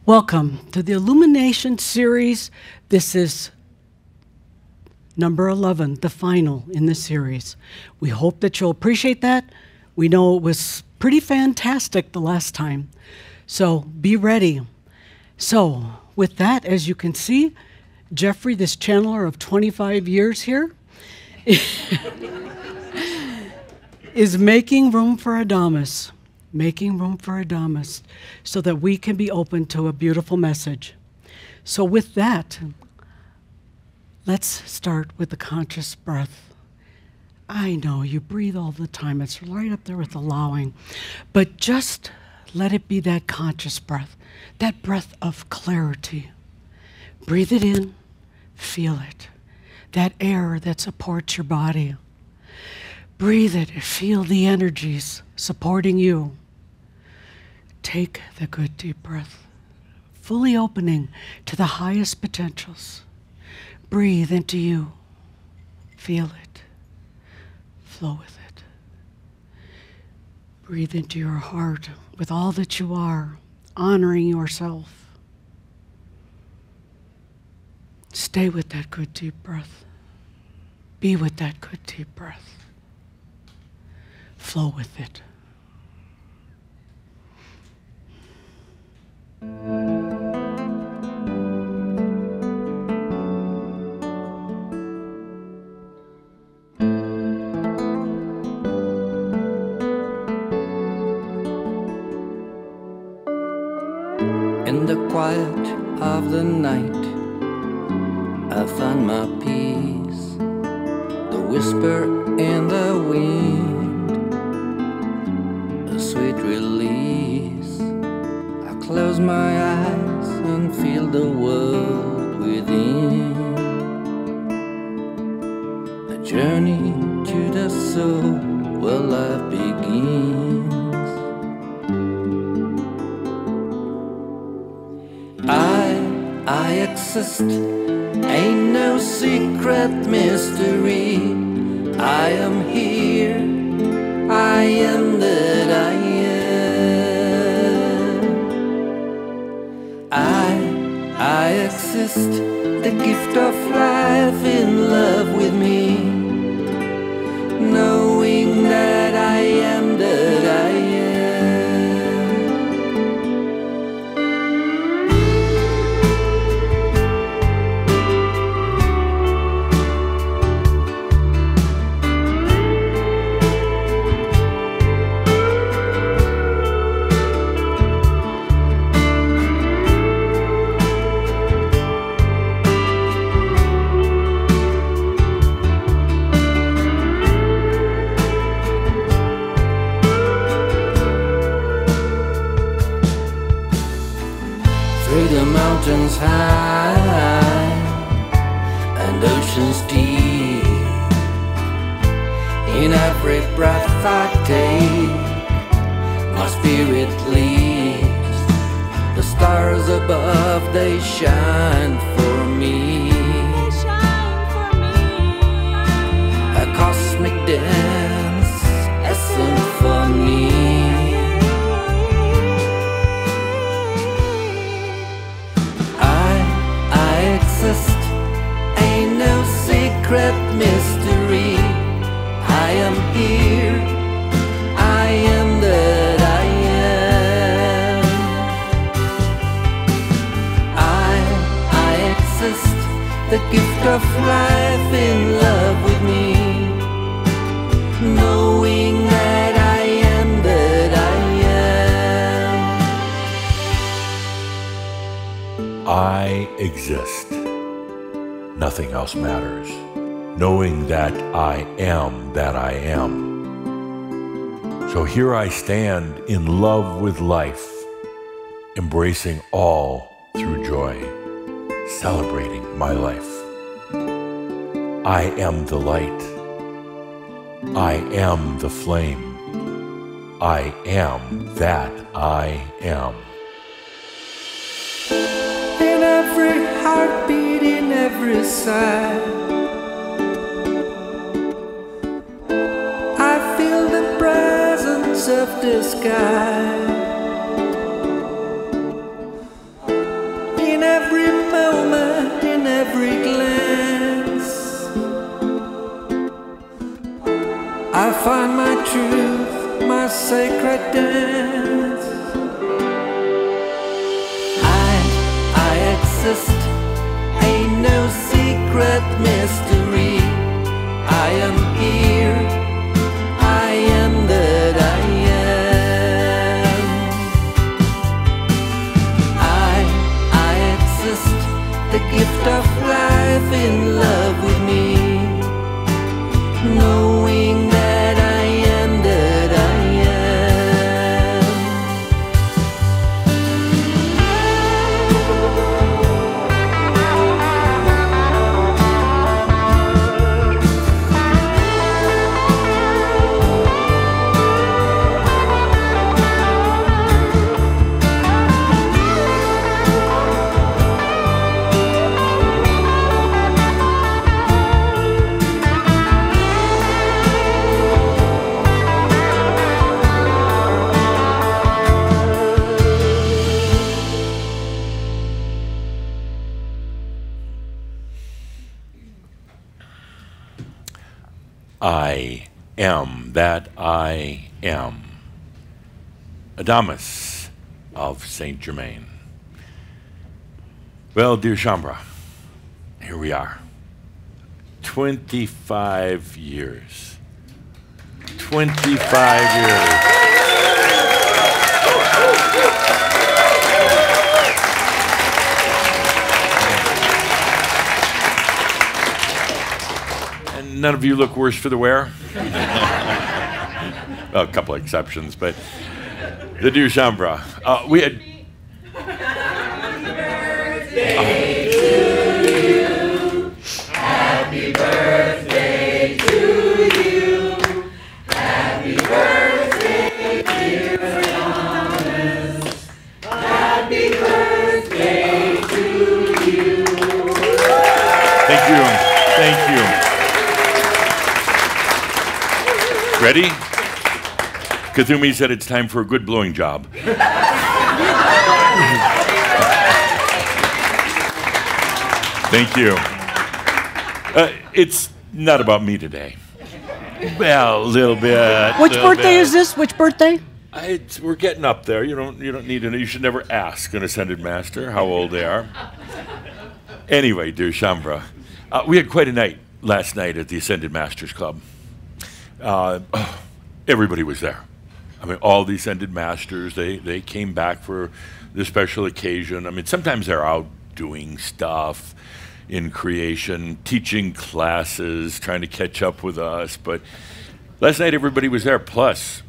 Welcome to the Illumination series. This is number 11, the final in the series. We hope that you'll appreciate that. We know it was pretty fantastic the last time, so be ready. So with that, as you can see, Jeffrey, this channeler of 25 years here, is making room for Adamus. Making room for Adamus so that we can be open to a beautiful message. So with that, let's start with the conscious breath. I know you breathe all the time. It's right up there with allowing. But just let it be that conscious breath, that breath of clarity. Breathe it in, feel it. That air that supports your body. Breathe it, feel the energies supporting you. Take the good deep breath, fully opening to the highest potentials. Breathe into you. Feel it. Flow with it. Breathe into your heart with all that you are, honoring yourself. Stay with that good deep breath. Be with that good deep breath. Flow with it. In the quiet of the night, I find my peace. The whisper in the wind, a sweet release. I close my eyes and feel the world within. A journey to the soul where life begins. I exist, ain't no secret mystery. I am here, I am that I am. I exist, the gift of life in love with me, knowing that I am that I am. Mountains high and oceans deep. In every breath I take, my spirit leads. The stars above, they shine for me. A cosmic dance, a symphony. Ain't no secret mystery. I am here, I am that I am. I exist, the gift of life in love with me, knowing that I am that I am. I exist. Nothing else matters. Knowing that I am that I am. So here I stand in love with life, embracing all through joy, celebrating my life. I am the light. I am the flame. I am that I am. In every heartbeat, in every sigh, I feel the presence of the sky. truth, my sacred dance. I exist, ain't no secret mystery. I am here, I am that I am. I exist, the gift of life in love with me, knowing that I am that I am. I am that I am. Adamus of Saint-Germain. Well, dear Shambra, here we are. 25 years. 25 years. None of you look worse for the wear. Well, a couple of exceptions, but the dear Shambra, we had. Happy birthday to you. Happy birthday to you. Happy birthday, dear Thomas. Happy birthday to you. Thank you. Thank you. Ready? Kathumi said it's time for a good blowing job. Thank you. It's not about me today. Well, a little bit. Which birthday is this? Which birthday? We're getting up there. You don't need to know. You should never ask an ascended master how old they are. Anyway, dear Shambra, we had quite a night last night at the Ascended Masters Club. Everybody was there. I mean, all the Ascended Masters, they came back for this special occasion. I mean, sometimes they're out doing stuff in creation, teaching classes, trying to catch up with us. But last night, everybody was there. Plus,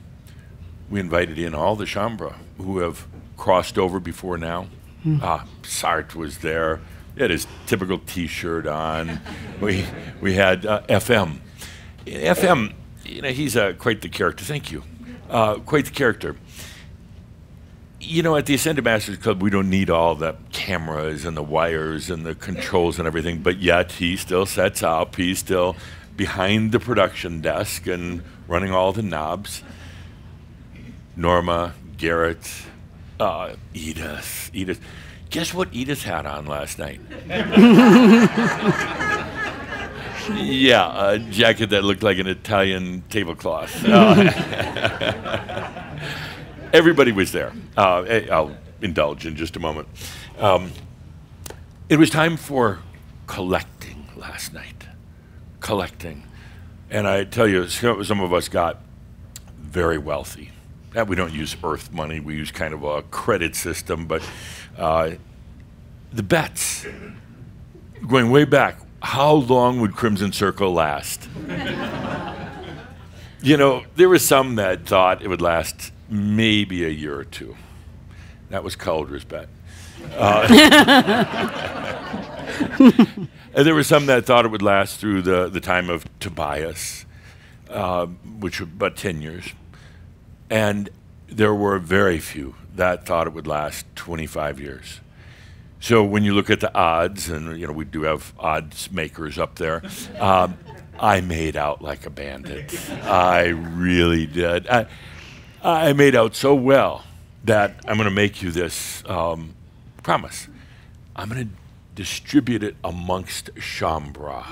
we invited in all the Shambra who have crossed over before now. Sart was there. He had his typical T-shirt on. We had FM. FM, you know, he's quite the character. Thank you. Quite the character. You know, at the Ascended Masters Club, we don't need all the cameras and the wires and the controls and everything, but yet he still sets up. He's still behind the production desk and running all the knobs. Norma, Garrett, Edith. Guess what Edith had on last night? Yeah, a jacket that looked like an Italian tablecloth. Everybody was there. I'll indulge in just a moment. It was time for collecting last night. Collecting. And I tell you, some of us got very wealthy. We don't use earth money. We use kind of a credit system. But the bets, going way back, how long would Crimson Circle last? You know, there were some that thought it would last maybe a year or two. That was Calder's bet. And there were some that thought it would last through the time of Tobias, which was about 10 years. And there were very few that thought it would last 25 years. So when you look at the odds, and you know we do have odds makers up there, I made out like a bandit. I really did. I made out so well that I'm going to make you this promise. I'm going to distribute it amongst Shambra.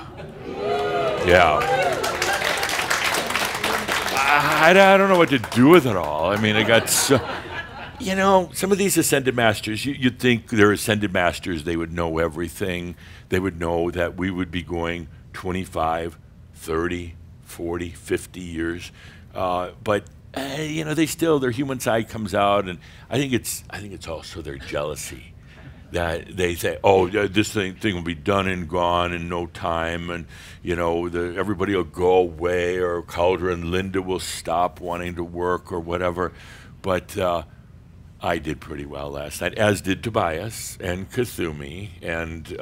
Yeah. I don't know what to do with it all. I mean, I got so, you know, some of these ascended masters, you'd think they're ascended masters, they would know everything. They would know that we would be going 25, 30, 40, 50 years. But you know, their human side comes out, and I think it's also their jealousy. That they say, oh, this thing will be done and gone in no time, and you know, everybody will go away, or Calder and Linda will stop wanting to work, or whatever. But I did pretty well last night, as did Tobias and Kathumi, and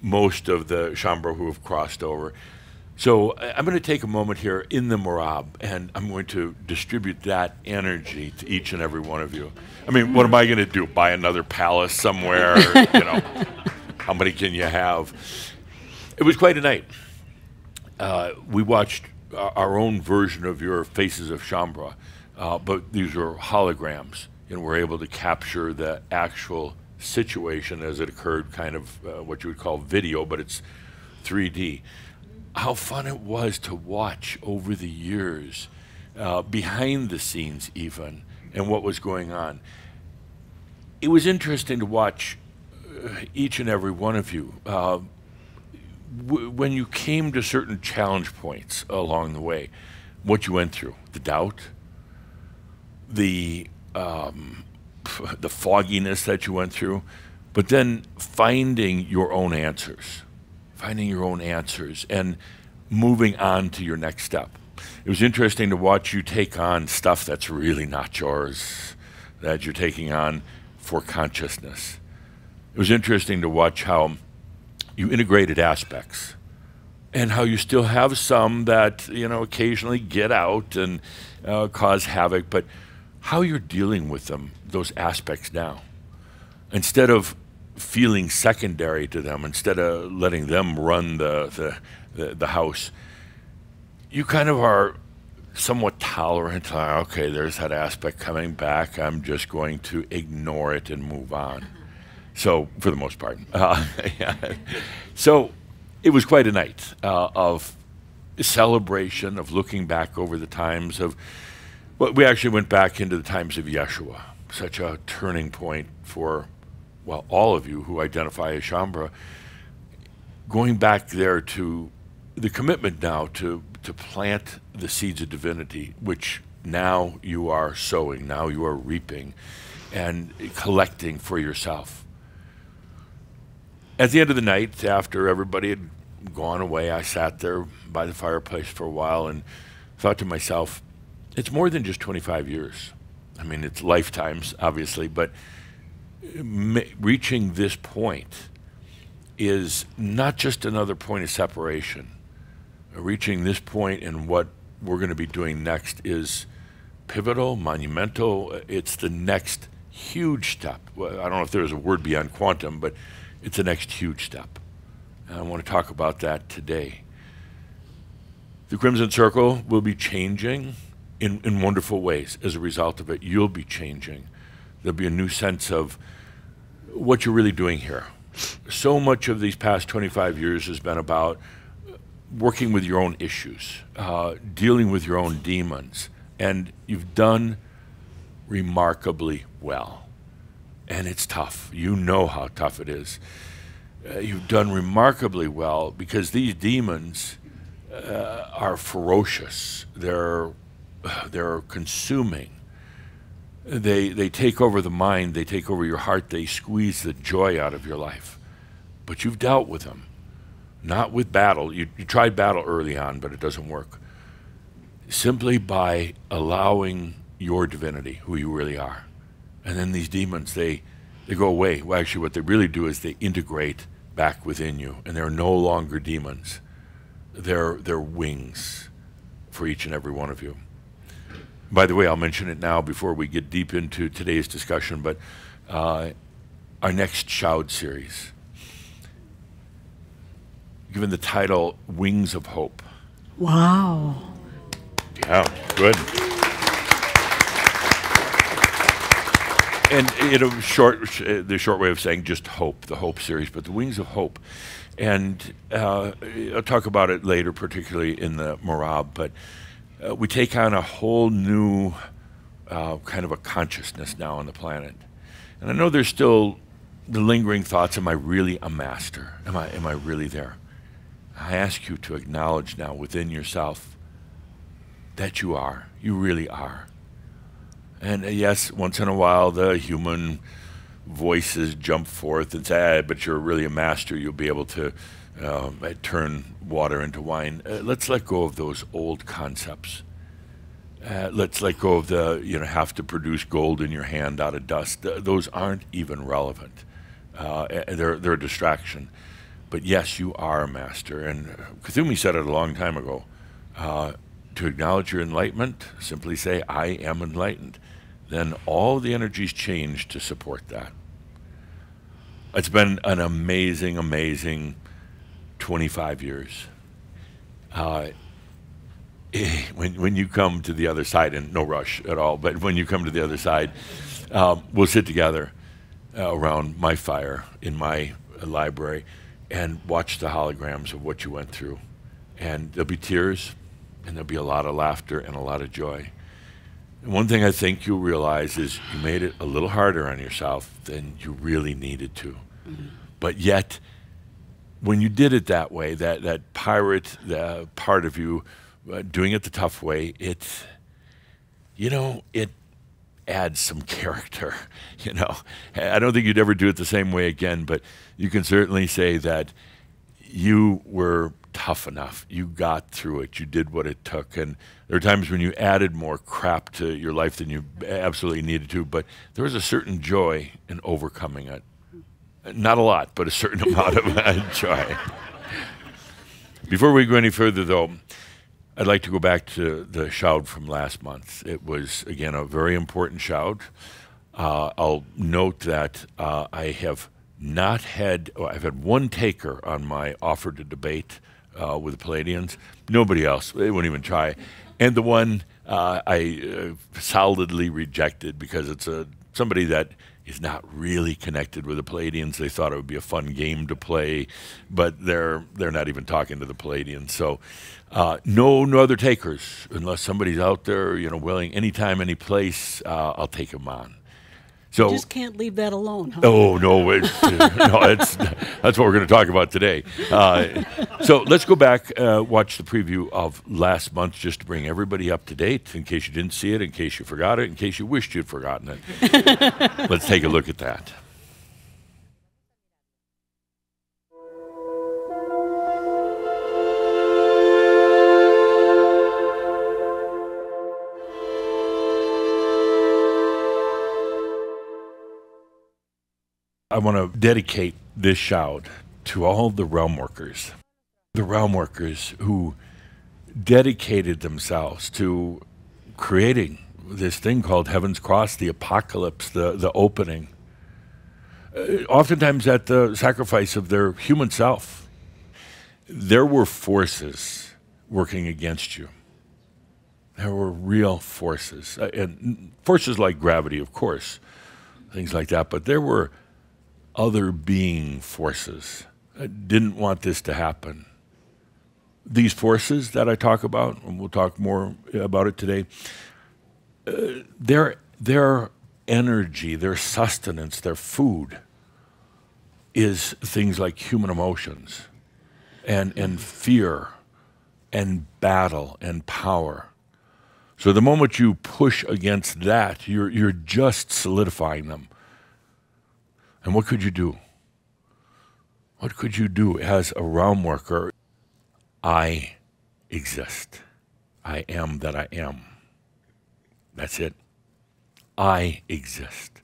most of the Shambro who have crossed over. So I'm going to take a moment here in the Morab, and I'm going to distribute that energy to each and every one of you. I mean, what am I going to do? Buy another palace somewhere? You know, how many can you have? It was quite a night. We watched our own version of your Faces of Shambra, but these were holograms, and we're able to capture the actual situation as it occurred, kind of what you would call video, but it's 3D. How fun it was to watch over the years, behind the scenes even, and what was going on. It was interesting to watch each and every one of you. When you came to certain challenge points along the way, what you went through, the doubt, the fogginess that you went through, but then finding your own answers. Finding your own answers and moving on to your next step. It was interesting to watch you take on stuff that's really not yours, that you're taking on for consciousness. It was interesting to watch how you integrated aspects and how you still have some that, you know, occasionally get out and cause havoc, but how you're dealing with them, those aspects now. Instead of feeling secondary to them, instead of letting them run the house, you kind of are somewhat tolerant. Okay, there's that aspect coming back. I'm just going to ignore it and move on. So, for the most part. Yeah. So, it was quite a night of celebration, of looking back over the times of, well, we actually went back into the times of Yeshua, such a turning point for, well, all of you who identify as Shambra, going back there to the commitment now to plant the seeds of divinity, which now you are sowing, now you are reaping, and collecting for yourself. At the end of the night, after everybody had gone away, I sat there by the fireplace for a while and thought to myself, it's more than just 25 years. I mean, it's lifetimes, obviously, but reaching this point is not just another point of separation. Reaching this point and what we're going to be doing next is pivotal, monumental. It's the next huge step. Well, I don't know if there's a word beyond quantum, but it's the next huge step. And I want to talk about that today. The Crimson Circle will be changing in wonderful ways as a result of it. You'll be changing. There'll be a new sense of what you're really doing here. So much of these past 25 years has been about working with your own issues, dealing with your own demons, and you've done remarkably well. And it's tough. You know how tough it is. You've done remarkably well because these demons are ferocious. They're consuming. They take over the mind. They take over your heart. They squeeze the joy out of your life. But you've dealt with them. Not with battle. You tried battle early on, but it doesn't work. Simply by allowing your divinity, who you really are. And then these demons, they go away. Well, actually, what they really do is they integrate back within you, and they're no longer demons. They're wings for each and every one of you. By the way, I'll mention it now before we get deep into today's discussion, but our next Shoud series, given the title Wings of Hope. Wow. Yeah, good. And the short way of saying just hope, the Hope series, but the Wings of Hope. And I'll talk about it later, particularly in the Morab, but we take on a whole new kind of a consciousness now on the planet. And I know there's still the lingering thoughts, am I really a master? Am I really there? I ask you to acknowledge now within yourself that you are. You really are. And yes, once in a while the human voices jump forth and say, but you're really a master. You'll be able to turn water into wine. Let's let go of those old concepts. Let's let go of the, have to produce gold in your hand out of dust. Those aren't even relevant. They're a distraction. But yes, you are a master. And Kuthumi said it a long time ago. To acknowledge your enlightenment, simply say, I am enlightened. Then all the energies change to support that. It's been an amazing, amazing 25 years. When you come to the other side, and no rush at all, but when you come to the other side, we'll sit together around my fire in my library and watch the holograms of what you went through. And there'll be tears, and there'll be a lot of laughter and a lot of joy. And one thing I think you'll realize is you made it a little harder on yourself than you really needed to. Mm-hmm. But yet, when you did it that way, that pirate part of you doing it the tough way, it adds some character. I don't think you'd ever do it the same way again, but you can certainly say that you were tough enough. You got through it. You did what it took. And there are times when you added more crap to your life than you absolutely needed to, but there was a certain joy in overcoming it. Not a lot, but a certain amount of joy. Before we go any further, though, I'd like to go back to the Shoud from last month. It was, again, a very important Shoud. I'll note that I've had one taker on my offer to debate with the Palladians. Nobody else. They wouldn't even try. And the one I solidly rejected because it's somebody that is not really connected with the Palladians. They thought it would be a fun game to play, but they're not even talking to the Palladians. So no other takers unless somebody's out there, willing, anytime, any place. I'll take them on. So you just can't leave that alone, huh? Oh, no, that's what we're going to talk about today. So let's go back, watch the preview of last month just to bring everybody up to date, in case you didn't see it, in case you forgot it, in case you wished you'd forgotten it. Let's take a look at that. I want to dedicate this Shoud to all the realm workers who dedicated themselves to creating this thing called Heaven's Cross, the apocalypse, the opening, oftentimes at the sacrifice of their human self. There were forces working against you. There were real forces, and forces like gravity, of course, things like that, but there were other being forces that didn't want this to happen. These forces that I talk about, and we'll talk more about it today, their energy, their sustenance, their food is things like human emotions and fear and battle and power. So the moment you push against that, you're just solidifying them. And what could you do? What could you do as a realm worker? I exist. I am that I am. That's it. I exist.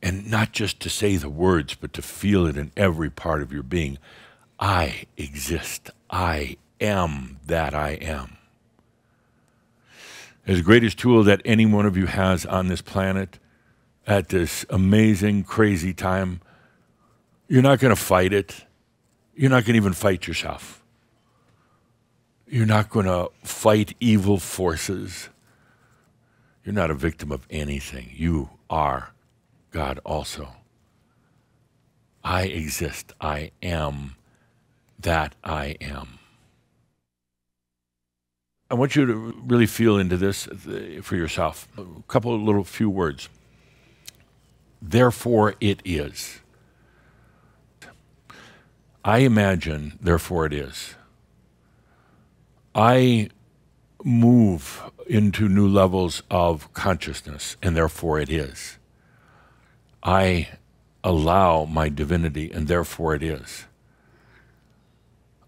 And not just to say the words, but to feel it in every part of your being. I exist. I am that I am. It's the greatest tool that any one of you has on this planet at this amazing, crazy time. You're not going to fight it. You're not going to even fight yourself. You're not going to fight evil forces. You're not a victim of anything. You are God also. I exist. I am that I am. I want you to really feel into this for yourself. A couple of little few words. Therefore it is. I imagine, therefore it is. I move into new levels of consciousness, and therefore it is. I allow my divinity, and therefore it is.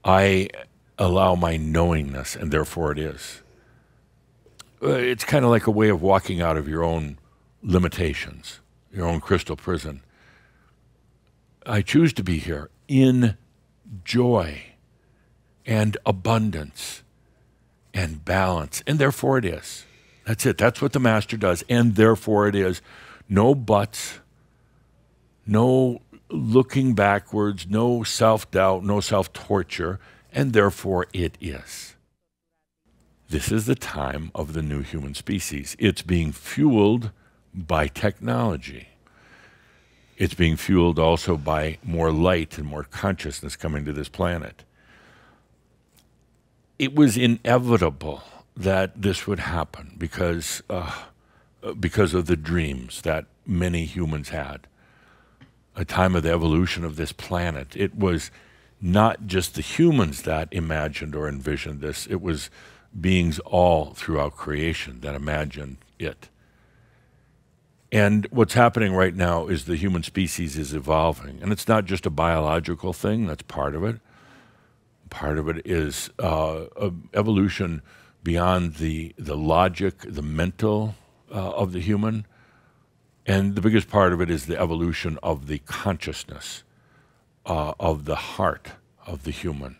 I allow my knowingness, and therefore it is. It's kind of like a way of walking out of your own limitations, your own crystal prison. I choose to be here in joy and abundance and balance, and therefore it is. That's it. That's what the Master does, and therefore it is. No buts, no looking backwards, no self-doubt, no self-torture, and therefore it is. This is the time of the new human species. It's being fueled by technology. It's being fueled also by more light and more consciousness coming to this planet. It was inevitable that this would happen because of the dreams that many humans had. A time of the evolution of this planet. It was not just the humans that imagined or envisioned this. It was beings all throughout creation that imagined it. And what's happening right now is the human species is evolving. And it's not just a biological thing, that's part of it. Part of it is evolution beyond the logic, the mental of the human. And the biggest part of it is the evolution of the consciousness of the heart of the human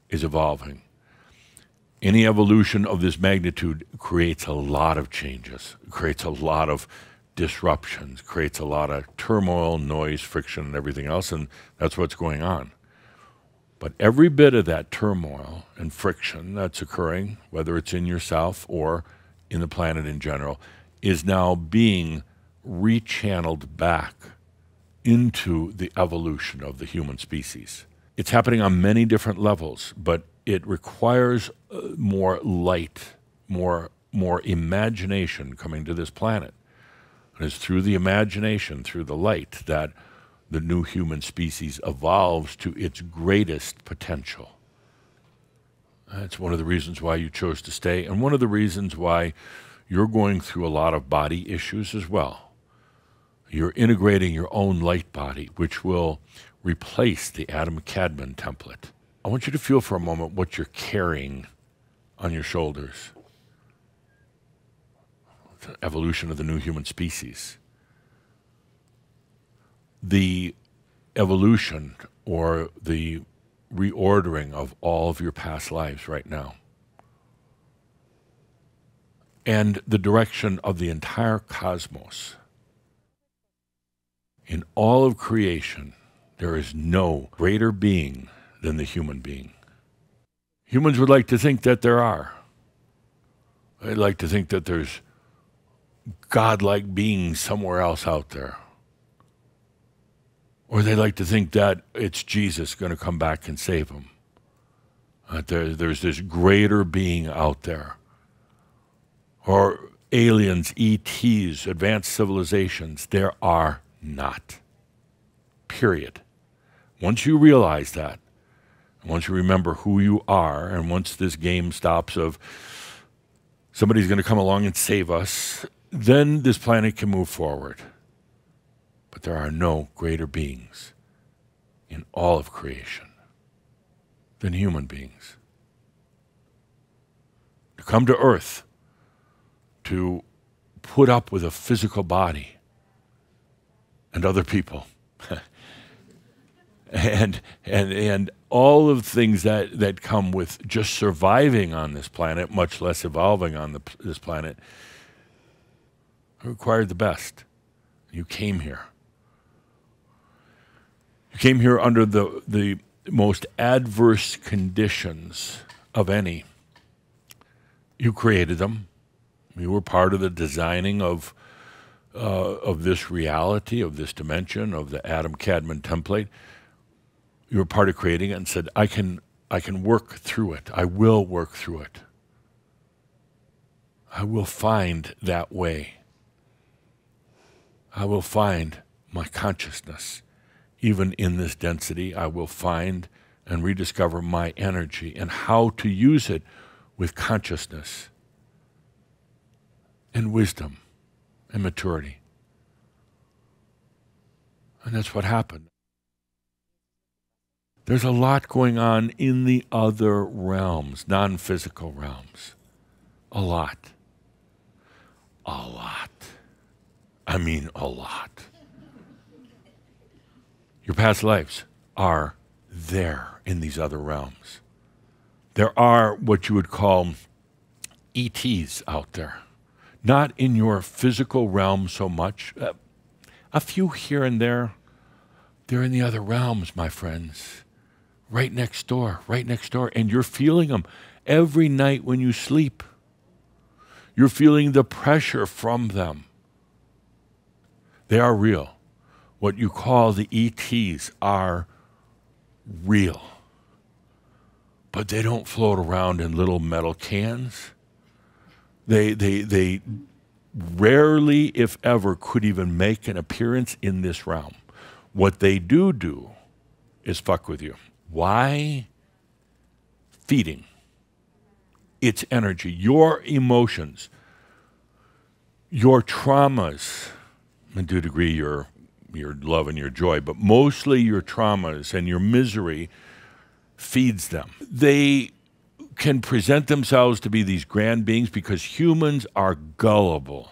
is evolving. Any evolution of this magnitude creates a lot of changes, creates a lot of disruptions, creates a lot of turmoil, noise, friction, and everything else, and that's what's going on. But every bit of that turmoil and friction that's occurring, whether it's in yourself or in the planet in general, is now being rechanneled back into the evolution of the human species. It's happening on many different levels, but it requires more light, more imagination coming to this planet. And it's through the imagination, through the light, that the new human species evolves to its greatest potential. That's one of the reasons why you chose to stay, and one of the reasons why you're going through a lot of body issues as well. You're integrating your own light body, which will replace the Adam-Cadman template. I want you to feel for a moment what you're carrying on your shoulders. The evolution of the new human species. The evolution or the reordering of all of your past lives right now. And the direction of the entire cosmos. In all of creation, there is no greater being than the human being. Humans would like to think that there are. They'd like to think that there's godlike beings somewhere else out there. Or they like to think that it's Jesus going to come back and save them. That there's this greater being out there. Or aliens, ETs, advanced civilizations. There are not. Period. Once you realize that, once you remember who you are, and once this game stops of somebody's going to come along and save us, then this planet can move forward. But there are no greater beings in all of creation than human beings. To come to Earth, to put up with a physical body and other people, and all of the things that come with just surviving on this planet, much less evolving on this planet, required the best. You came here. You came here under the most adverse conditions of any. You created them. You were part of the designing of this reality, of this dimension, of the Adam-Cadman template. You were part of creating it and said, I can work through it. I will work through it. I will find that way. I will find my consciousness. Even in this density, I will find and rediscover my energy and how to use it with consciousness and wisdom and maturity. And that's what happened. There's a lot going on in the other realms, non-physical realms. A lot. A lot. I mean a lot. Your past lives are there in these other realms. There are what you would call ETs out there. Not in your physical realm so much. A few here and there. They're in the other realms, my friends. Right next door, right next door. And you're feeling them every night when you sleep. You're feeling the pressure from them. They are real. What you call the ETs are real. But they don't float around in little metal cans. They rarely, if ever, could even make an appearance in this realm. What they do is fuck with you. Why? Feeding. Its energy, your emotions, your traumas, and to a degree your love and your joy, but mostly your traumas and your misery feeds them. They can present themselves to be these grand beings because humans are gullible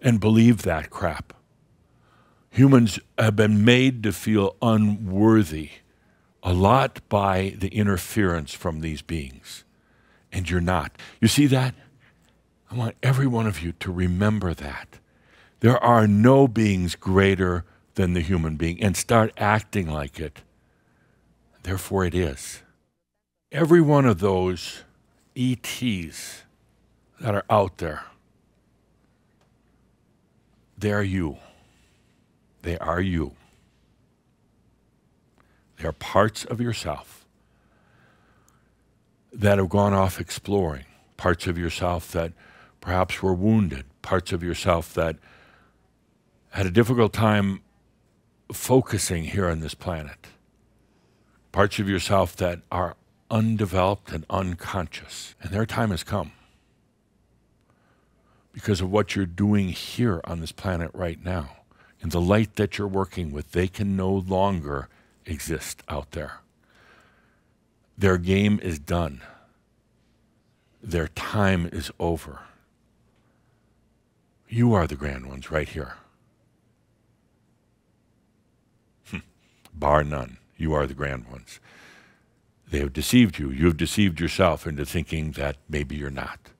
and believe that crap. Humans have been made to feel unworthy a lot by the interference from these beings. And you're not. You see that? I want every one of you to remember that. There are no beings greater than the human being, and start acting like it. Therefore it is. Every one of those ETs that are out there, they are you. They are you. They are parts of yourself that have gone off exploring, parts of yourself that perhaps were wounded, parts of yourself that had a difficult time focusing here on this planet, parts of yourself that are undeveloped and unconscious. And their time has come because of what you're doing here on this planet right now. In the light that you're working with, they can no longer exist out there. Their game is done. Their time is over. You are the grand ones right here. Bar none. You are the grand ones. They have deceived you. You've deceived yourself into thinking that maybe you're not.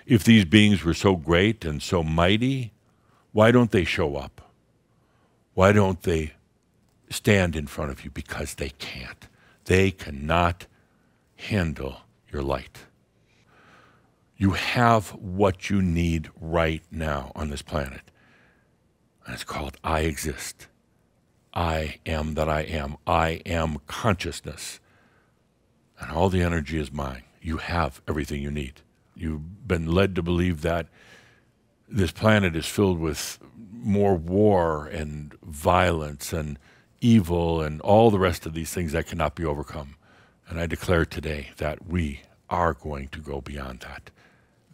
If these beings were so great and so mighty, why don't they show up? Why don't they stand in front of you? Because they can't. They cannot handle your light. You have what you need right now on this planet. And it's called I exist. I am that I am. I am consciousness. And all the energy is mine. You have everything you need. You've been led to believe that this planet is filled with more war and violence and evil and all the rest of these things that cannot be overcome. And I declare today that we are going to go beyond that.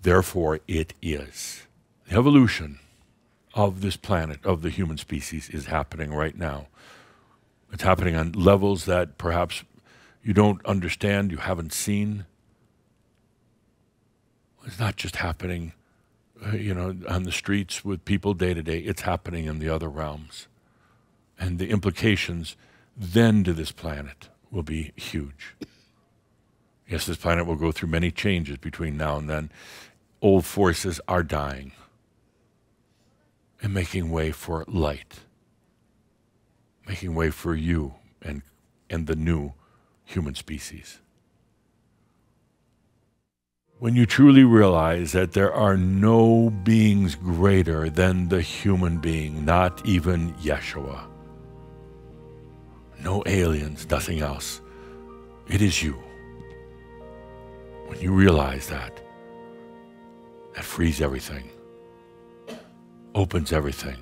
Therefore, it is. The evolution of this planet, of the human species, is happening right now. It's happening on levels that perhaps you don't understand, you haven't seen. It's not just happening, on the streets with people day to day. It's happening in the other realms. And the implications then to this planet will be huge. Yes, this planet will go through many changes between now and then. Old forces are dying and making way for light, making way for you and the new human species. When you truly realize that there are no beings greater than the human being, not even Yeshua, no aliens, nothing else, it is you. When you realize that, that frees everything, opens everything,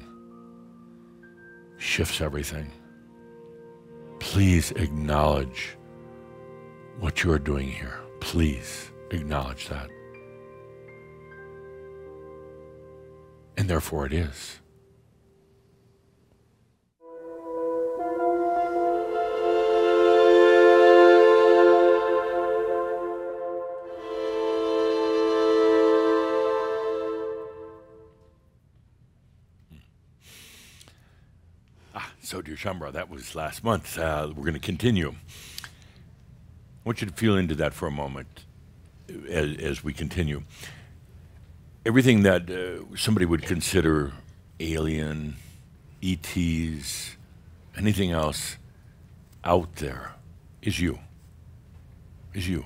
shifts everything. Please acknowledge what you are doing here. Please acknowledge that. And therefore it is. So, dear Shambra, that was last month. We're going to continue. I want you to feel into that for a moment as we continue. Everything that somebody would consider alien, ETs, anything else out there is you. Is you.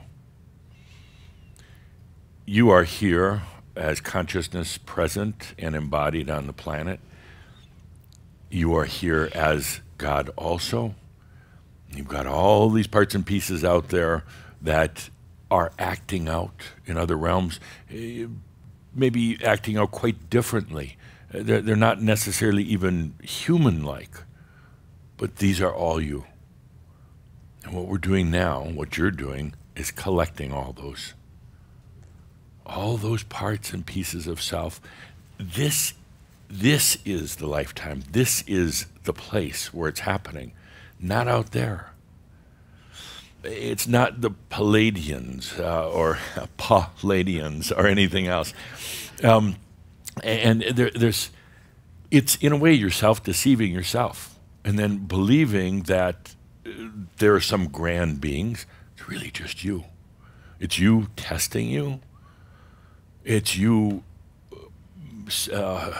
You are here as consciousness present and embodied on the planet. You are here as God also. You've got all these parts and pieces out there that are acting out in other realms, maybe acting out quite differently. They're not necessarily even human-like, but these are all you. And what we're doing now, what you're doing, is collecting all those parts and pieces of self. This is the lifetime. This is the place where it's happening, not out there. It's not the Palladians or Palladians or anything else. And it's in a way you're self-deceiving yourself and then believing that there are some grand beings. It's really just you. It's you testing you. It's you.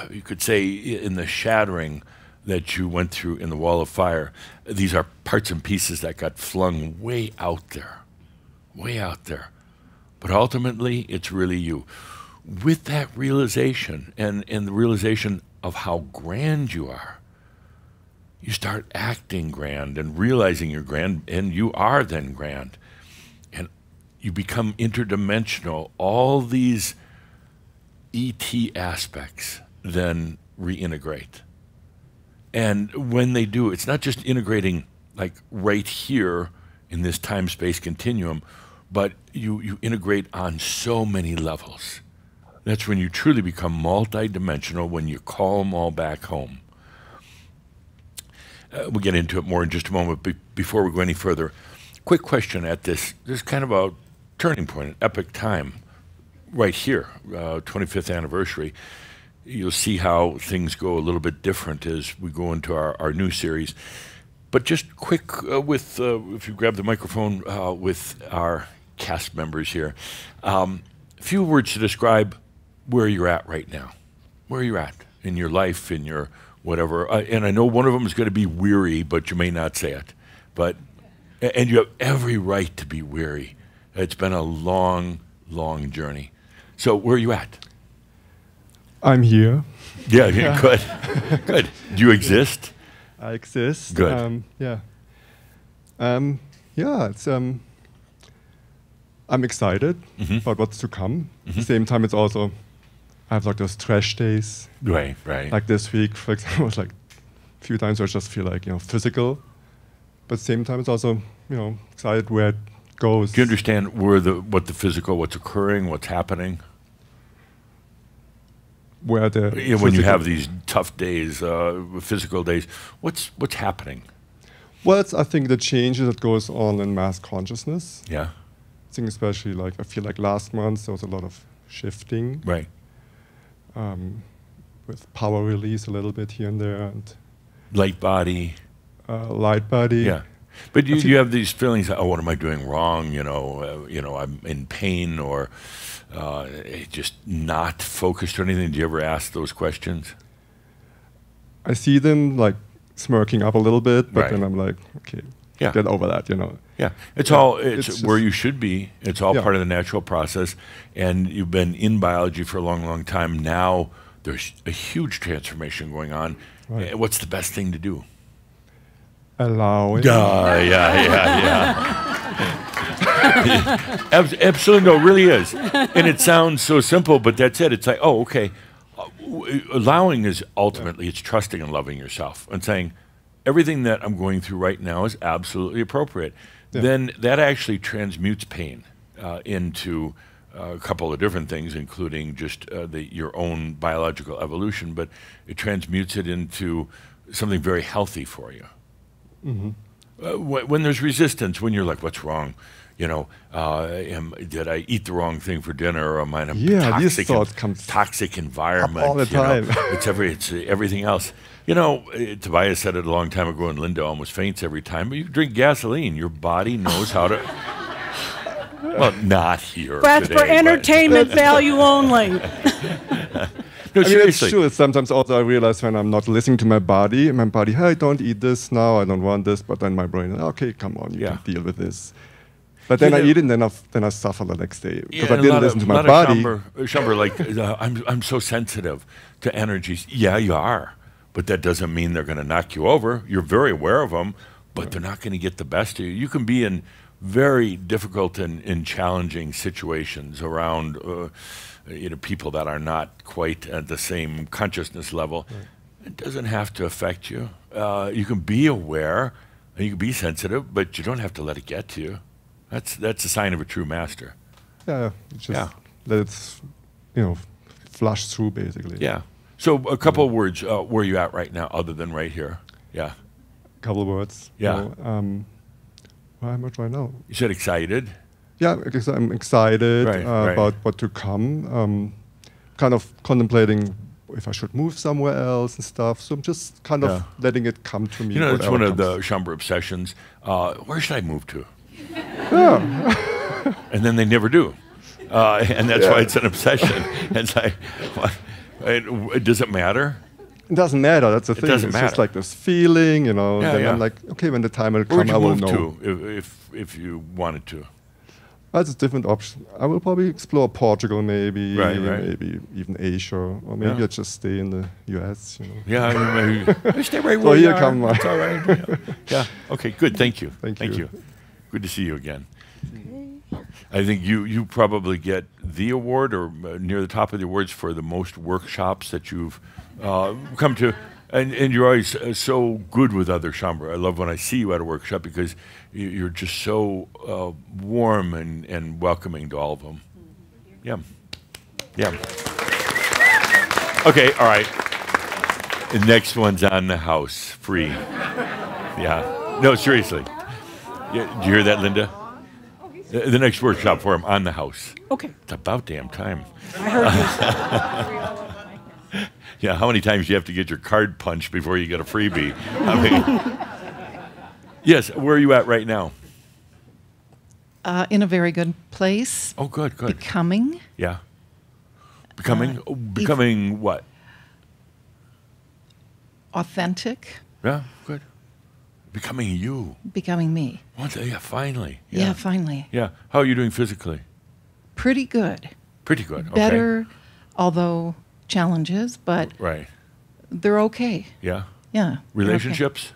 You could say in the shattering that you went through in the wall of fire, these are parts and pieces that got flung way out there. But ultimately, it's really you. With that realization and the realization of how grand you are, you start acting grand and realizing you're grand, and you are then grand. And you become interdimensional. All these ET aspects then reintegrate. And when they do, it's not just integrating like right here in this time-space continuum, but you integrate on so many levels. That's when you truly become multi-dimensional, when you call them all back home. We'll get into it more in just a moment, but before we go any further, quick question at this is kind of a turning point, an epic time. Right here, 25th anniversary, you'll see how things go a little bit different as we go into our new series. But just quick if you grab the microphone with our cast members here, a few words to describe where you're at right now. Where you're at in your life, in your whatever. And I know one of them is going to be weary, but you may not say it. And you have every right to be weary. It's been a long journey. So where are you at? I'm here. Yeah. Good. Good. Do you exist? I exist. Good. Yeah. It's I'm excited about what's to come. At the same time, it's also I have like those trash days. Right. Like this week, for example, was like a few times where I just feel like physical, but at the same time, it's also excited where it goes. Do you understand what the physical, what's occurring, what's happening? Where the when you have these tough days, physical days, what's happening? Well, it's I think the changes that goes on in mass consciousness. Yeah. I think especially I feel like last month there was a lot of shifting. Right. With power release a little bit here and there and light body. Light body. Yeah. But you have these feelings, what am I doing wrong? I'm in pain or just not focused or anything. Do you ever ask those questions? I see them like smirking up a little bit, but right. Then I'm like, okay, yeah. Get over that, Yeah, it's where you should be. It's all part of the natural process. And you've been in biology for a long time. Now there's a huge transformation going on. Right. What's the best thing to do? Allowing. Yeah. Absolutely, no, it really is. And it sounds so simple, but that's it. It's like, oh, okay. Allowing is ultimately, it's trusting and loving yourself and saying, everything that I'm going through right now is absolutely appropriate. Yeah. Then that actually transmutes pain into a couple of different things, including just your own biological evolution, but it transmutes it into something very healthy for you. When there's resistance, when you're like, what's wrong? You know, did I eat the wrong thing for dinner, or am I in a toxic environment? All the time. It's everything else. You know, Tobias said it a long time ago, and Linda almost faints every time, but you drink gaseline. Your body knows how to... Well, not here That's today, for entertainment value only. No, I mean, seriously. it's true. Sometimes also I realize when I'm not listening to my body, hey, don't eat this now, I don't want this, but then my brain, okay, come on, you can deal with this. But then I eat it, and then I suffer the next day because I didn't listen to my body. Shumber, like, I'm so sensitive to energies. Yeah, you are. But that doesn't mean they're going to knock you over. You're very aware of them, but they're not going to get the best of you. You can be in very difficult and challenging situations around people that are not quite at the same consciousness level. It doesn't have to affect you. You can be aware, and you can be sensitive, but you don't have to let it get to you. That's a sign of a true master. Yeah, just let it, flush through, basically. Yeah. So a couple of words, where are you at right now, other than right here? Yeah. A couple of words. Yeah. Where am I right now? You said excited? Yeah, because I'm excited about what to come. Kind of contemplating if I should move somewhere else and stuff. So I'm just kind of letting it come to me. You know, it's one of the Shumber obsessions. Where should I move to? Yeah. And then they never do. And that's why it's an obsession. It's like, does it matter? It doesn't matter. That's the thing. Doesn't it's matter. Just like this feeling, then I'm like, okay, when the time will come, I will know. Where would you move to if you wanted to? That's a different option. I will probably explore Portugal, maybe, maybe even Asia, or maybe I just stay in the U.S. Yeah, maybe stay right so where you are. Come That's all right. Yeah. Okay. Good. Thank you. Thank you. Good to see you again. I think you probably get the award or near the top of the awards for the most workshops that you've come to. And you're always so good with other Shumber. I love when I see you at a workshop because you're just so warm and welcoming to all of them. Yeah. Yeah. Okay, all right. The next one's on the house, free. Yeah. No, seriously. Yeah, do you hear that, Linda? The next workshop for him on the house. Okay. It's about damn time. I heard you. Yeah, how many times do you have to get your card punched before you get a freebie? I mean, yes, where are you at right now? In a very good place. Oh, good. Becoming. Yeah. Becoming what? Authentic. Yeah, good. Becoming you. Becoming me. Yeah, finally. Yeah, finally. Yeah. How are you doing physically? Pretty good. Pretty good. Okay. Better, although challenges, but they're okay. Yeah. Yeah. Relationships? Okay.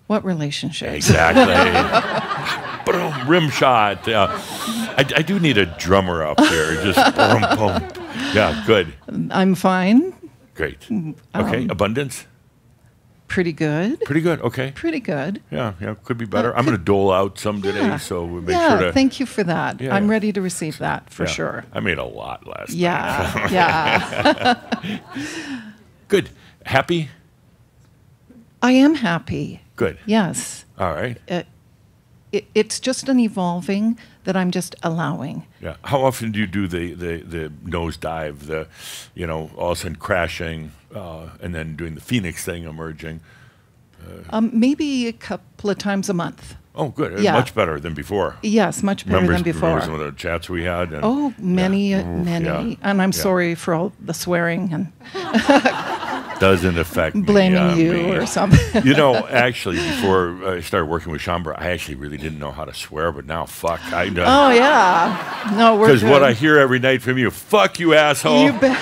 What relationships? Exactly. Boom, rim shot. I do need a drummer up here. Just boom, boom. Yeah, good. I'm fine. Great. Okay, abundance? Pretty good. Pretty good, okay. Pretty good. Yeah, could be better. I'm going to dole out some today, so we'll make sure to... thank you for that. Yeah, I'm ready to receive that, for sure. I made a lot last night. Yeah. Good. Happy? I am happy. Good. Yes. All right. It's just an evolving that I'm just allowing. Yeah. How often do you do the nosedive, all of a sudden crashing, and then doing the phoenix thing, emerging? Maybe a couple of times a month. Oh, good. Yeah. Much better than before. Yes, much better than before. Remember some of the chats we had? And many. Yeah. And I'm sorry for all the swearing and doesn't affect blaming you or something. Actually, before I started working with Shumber, I actually really didn't know how to swear, but now, fuck, I know. Oh, yeah. No, we're good. Because what I hear every night from you, fuck you, asshole. You bet.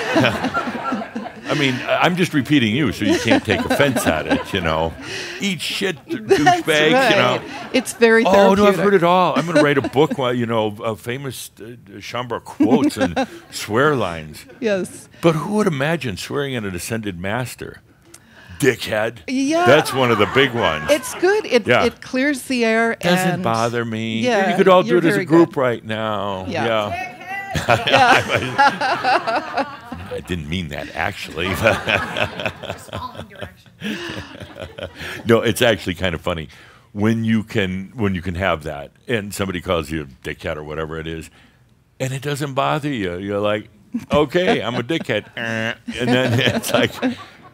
I mean, I'm just repeating you, so you can't take offense at it, you know. Eat shit, douchebag, right. you know. It's very Oh, therapeutic. no, I've heard it all. I'm going to write a book, you know, famous Shambra quotes and swear lines. Yes. But who would imagine swearing at an ascended master? Dickhead. Yeah. That's one of the big ones. It's good. It clears the air. Doesn't and bother me. Yeah, You could all do you're it as a very group good. right now. Yeah. I didn't mean that, actually. No, it's actually kind of funny. When you can have that, and somebody calls you a dickhead or whatever it is, and it doesn't bother you. You're like, okay, I'm a dickhead. And then it's like,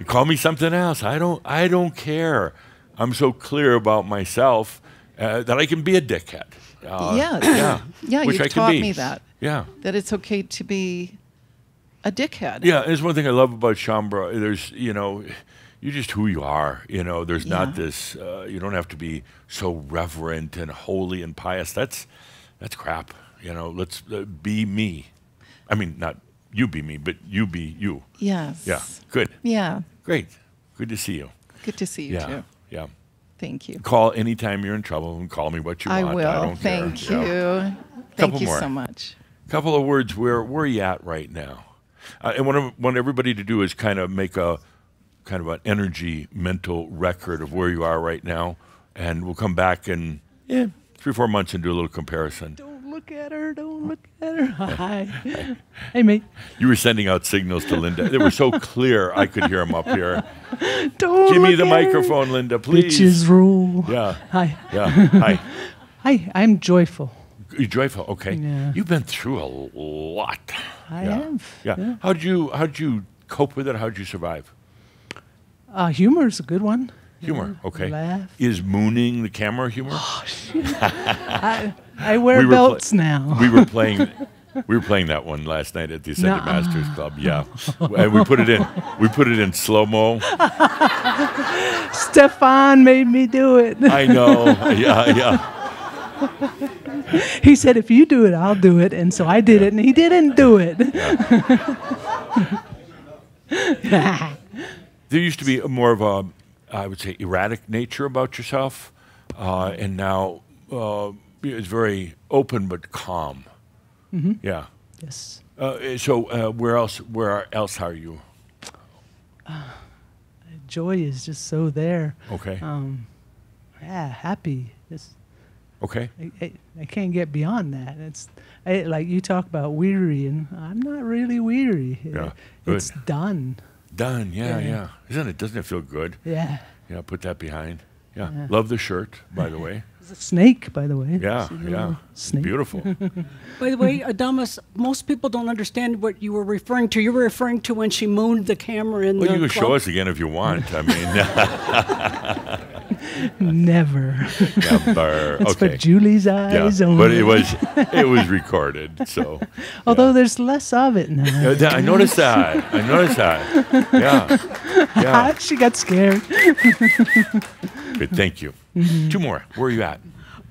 call me something else. I don't care. I'm so clear about myself that I can be a dickhead. Yeah, which you've I can taught be. me that. Yeah. That it's okay to be a dickhead. Yeah, there's one thing I love about Shambra. There's, you know, you're just who you are. You know, there's not this, you don't have to be so reverent and holy and pious. That's crap. You know, let's be me. I mean, not you be me, but you be you. Yes. Yeah, good. Yeah. Great. Good to see you. Good to see you too. Yeah. Thank you. Call anytime you're in trouble and call me what you I want. will. I don't Thank care. you. Yeah. Thank Couple you more. so much. Couple of words. Where are you at right now? And what I want everybody to do is kind of make a kind of an energy, mental record of where you are right now, and we'll come back in 3-4 months and do a little comparison. Don't look at her. Don't look at her. Hi. Hey, mate. You were sending out signals to Linda. They were so clear I could hear them up here. Don't Give me look the at microphone, her. Linda, please. Bitches rule. Yeah. Hi. Yeah. Hi. Hi. I'm joyful. You're joyful. Okay. Yeah. You've been through a lot. I Yeah. have. Yeah. How'd you cope with it? How'd you survive? Humor is a good one. Humor. Okay. Laugh. Is mooning the camera humor? I wear belts now. We were playing that one last night at the Ascended Masters Club. Yeah. And we put it in slow-mo. Stefan made me do it. I know. Yeah. He said, if you do it, I'll do it. And so I did it, and he didn't do it. There used to be more of a, I would say, erratic nature about yourself, and now it's very open but calm. Mm-hmm. Yeah. Yes. So where else are you? Joy is just so there. Okay. Happy. Just, Okay. I can't get beyond that. It's like you talk about weary, and I'm not really weary. Yeah. It's Good. done. Done. Yeah. Doesn't it feel good? Yeah. Yeah. Put that behind. Yeah. Love the shirt, by the way. It's a snake, by the way. Yeah. It's a Yeah. little Snake. Beautiful. By the way, Adamus, most people don't understand what you were referring to. You were referring to when she mooned the camera in Well, the you can club. show us again if you want. I mean, Never. never. It's Okay. for Julie's eyes only. But it was recorded, so. Although there's less of it now. I noticed that. Yeah. Yeah. She got scared. Good. Thank you. 2 more. Where are you at?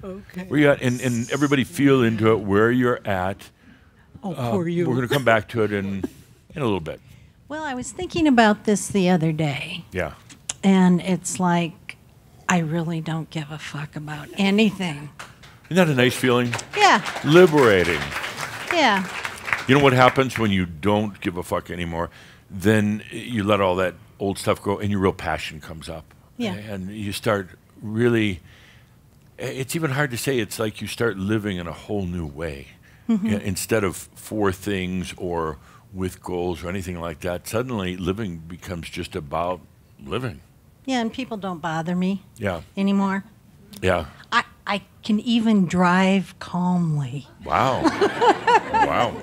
Okay. Where are you at? And everybody feel into it where you're at. Oh, poor you. We're going to come back to it in a little bit. Well, I was thinking about this the other day, Yeah. and it's like I really don't give a fuck about anything. Isn't that a nice feeling? Yeah, Liberating. yeah. You know what happens when you don't give a fuck anymore? Then you let all that old stuff go and your real passion comes up. Yeah. And you start really, it's even hard to say, it's like you start living in a whole new way. Yeah, instead of for things or with goals or anything like that, suddenly living becomes just about living. Yeah, and people don't bother me Yeah. anymore. Yeah. I can even drive calmly. Wow. Wow.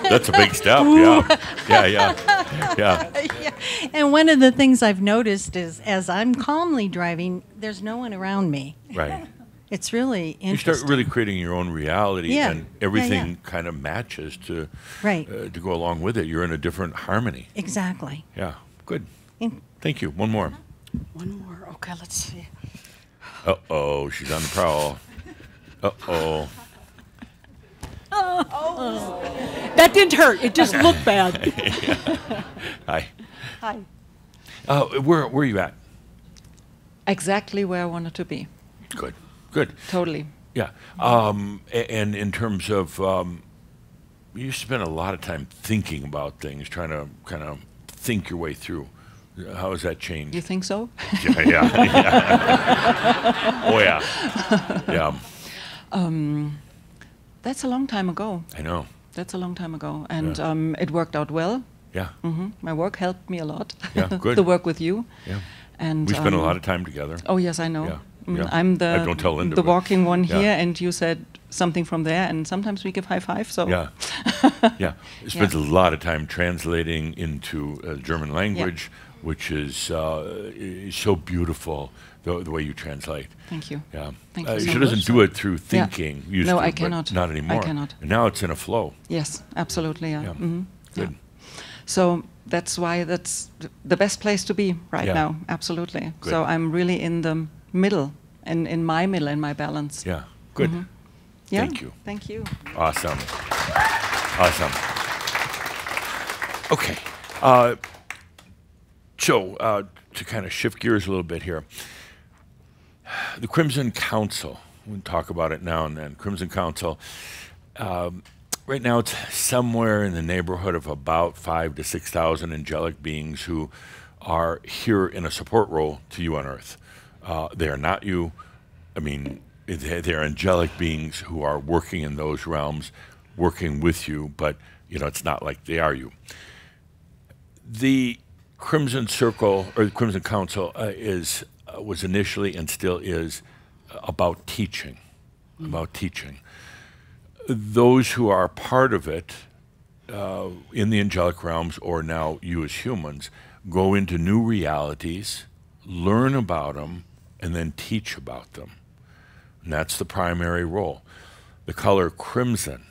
That's a big step. Yeah. Yeah. Yeah. And one of the things I've noticed is as I'm calmly driving, there's no one around me. Right. It's really You interesting. start really creating your own reality, Yeah. and everything Yeah. kind of matches to Right. to go along with it. You're in a different harmony. Exactly. Yeah. Good. In- Thank you. One more. One more. Okay, let's see. Uh-oh, she's on the prowl. Uh-oh. That didn't hurt. It just looked bad. Hi. Hi. Where are you at? Exactly where I wanted to be. Good. Good. Totally. Yeah. And in terms of, you spend a lot of time thinking about things, trying to kind of think your way through. How has that changed? You think so? Yeah. Oh, yeah. Yeah. That's a long time ago. I know. That's a long time ago. And it worked out well. Yeah. My work helped me a lot. Yeah, good. The work with you. Yeah. And We spent a lot of time together. Oh, yes, I know. Yeah. Yeah. I'm Don't tell Linda, the but- walking one Yeah. here, and you said something from there, and sometimes we give high five. So Yeah. Yeah. It spends a lot of time translating into German language, which is so beautiful, the way you translate. Thank you. Yeah. Thank you so she doesn't much. do it through thinking. Used No, to, I but cannot. Not anymore. I cannot. And now it's in a flow. Yes, absolutely. Yeah. Yeah. Yeah. Good. So that's why that's the best place to be right Yeah. now. Absolutely. Good. So I'm really in the middle, in my middle, in my balance. Yeah. Good. Yeah. Thank you. Thank you. Awesome. Awesome. Okay. So to kind of shift gears a little bit here, the Crimson Council, we'll talk about it now and then. Crimson Council, right now it's somewhere in the neighborhood of about 5,000 to 6,000 angelic beings who are here in a support role to you on Earth. They are not you. I mean, they're angelic beings who are working in those realms, working with you, but it's not like they are you. The Crimson Circle, or the Crimson Council, was initially and still is about teaching, Those who are part of it in the angelic realms, or now you as humans, go into new realities, learn about them, and then teach about them. And that's the primary role. The color crimson,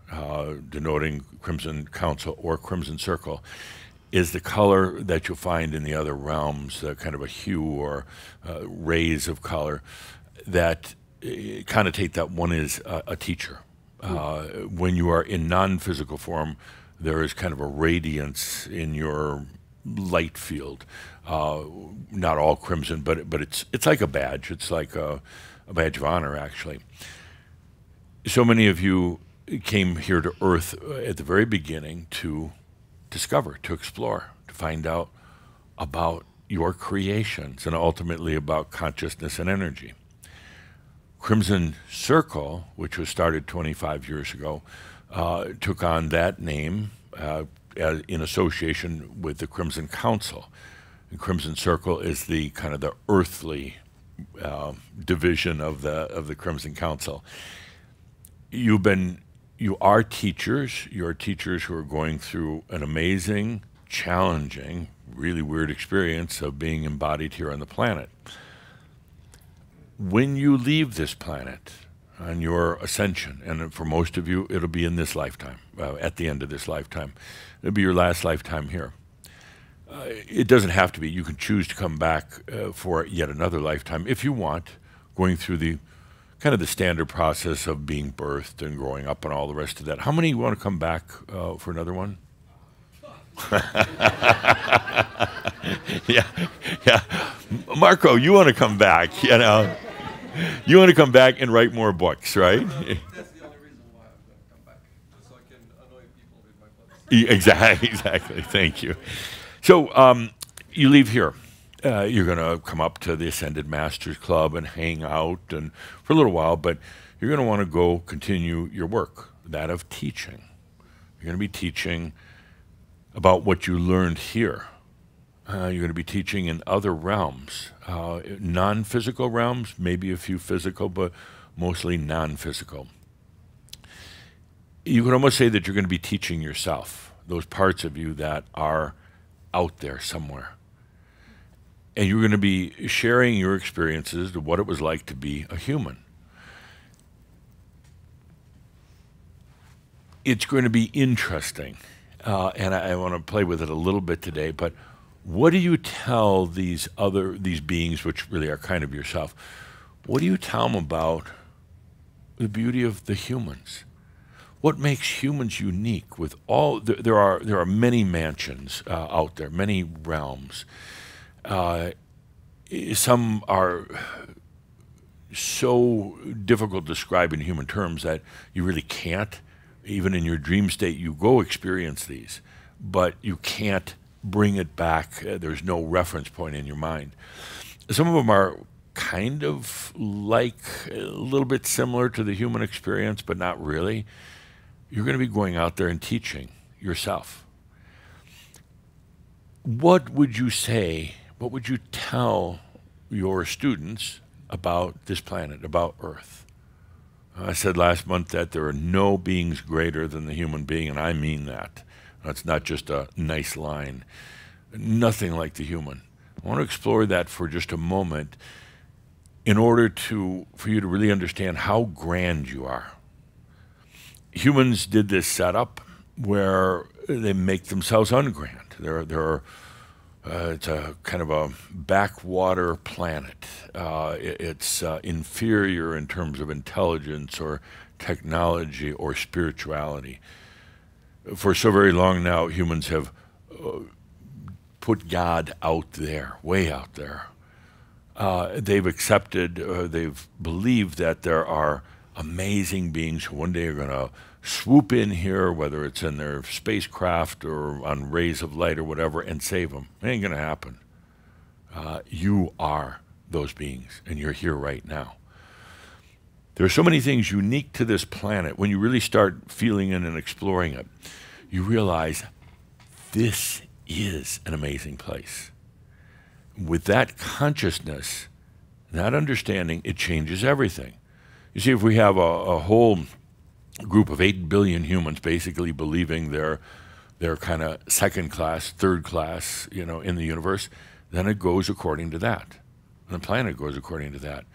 denoting Crimson Council or Crimson Circle, is the color that you'll find in the other realms, kind of a hue or rays of color that connotate that one is a teacher. When you are in non-physical form, there is kind of a radiance in your light field. Not all crimson, but it's like a badge. It's like a badge of honor, actually. So many of you came here to Earth at the very beginning to discover, to explore, to find out about your creations and ultimately about consciousness and energy. Crimson Circle, which was started 25 years ago, took on that name in association with the Crimson Council. The Crimson Circle is the kind of the earthly division of the Crimson Council. You are teachers. You're teachers who are going through an amazing, challenging, really weird experience of being embodied here on the planet. When you leave this planet on your ascension, and for most of you, it'll be in this lifetime, at the end of this lifetime. It'll be your last lifetime here. It doesn't have to be. You can choose to come back for yet another lifetime if you want, going through the kind of the standard process of being birthed and growing up and all the rest of that. How many want to come back for another one? Yeah. Marco, you want to come back, You want to come back and write more books, right? That's the only reason why I'm going to come back, just so I can annoy people with my books. Exactly. Thank you. So you leave here. You're going to come up to the Ascended Masters Club and hang out and for a little while, but you're going to want to go continue your work, that of teaching. You're going to be teaching about what you learned here. You're going to be teaching in other realms, non-physical realms, maybe a few physical, but mostly non-physical. You could almost say that you're going to be teaching yourself, those parts of you that are out there somewhere. And you're going to be sharing your experiences of what it was like to be a human. It's going to be interesting, and I want to play with it a little bit today, but what do you tell these beings, which really are kind of yourself, what do you tell them about the beauty of the humans? what makes humans unique with all, there are many mansions out there, many realms. Some are so difficult to describe in human terms that you really can't. Even in your dream state, you go experience these, but you can't bring it back. There's no reference point in your mind. Some of them are kind of like a little bit similar to the human experience, but not really. You're going to be going out there and teaching yourself. What would you say, what would you tell your students about this planet, about Earth? I said last month that there are no beings greater than the human being, and I mean that. That's not just a nice line. Nothing like the human. I want to explore that for just a moment in order for you to really understand how grand you are. Humans did this setup where they make themselves ungrand. It's a kind of a backwater planet. It's inferior in terms of intelligence or technology or spirituality. For so very long now, humans have put God out there, way out there. They've accepted, they've believed that there are amazing beings who one day are going to swoop in here, whether it's in their spacecraft or on rays of light or whatever, and save them. It ain't going to happen. You are those beings, and you're here right now. There are so many things unique to this planet. When you really start feeling it and exploring it, you realize this is an amazing place. With that consciousness, that understanding, it changes everything. You see, if we have a whole group of 8 billion humans basically believing they're kind of second class, third class, in the universe, then it goes according to that. And the planet goes according to that.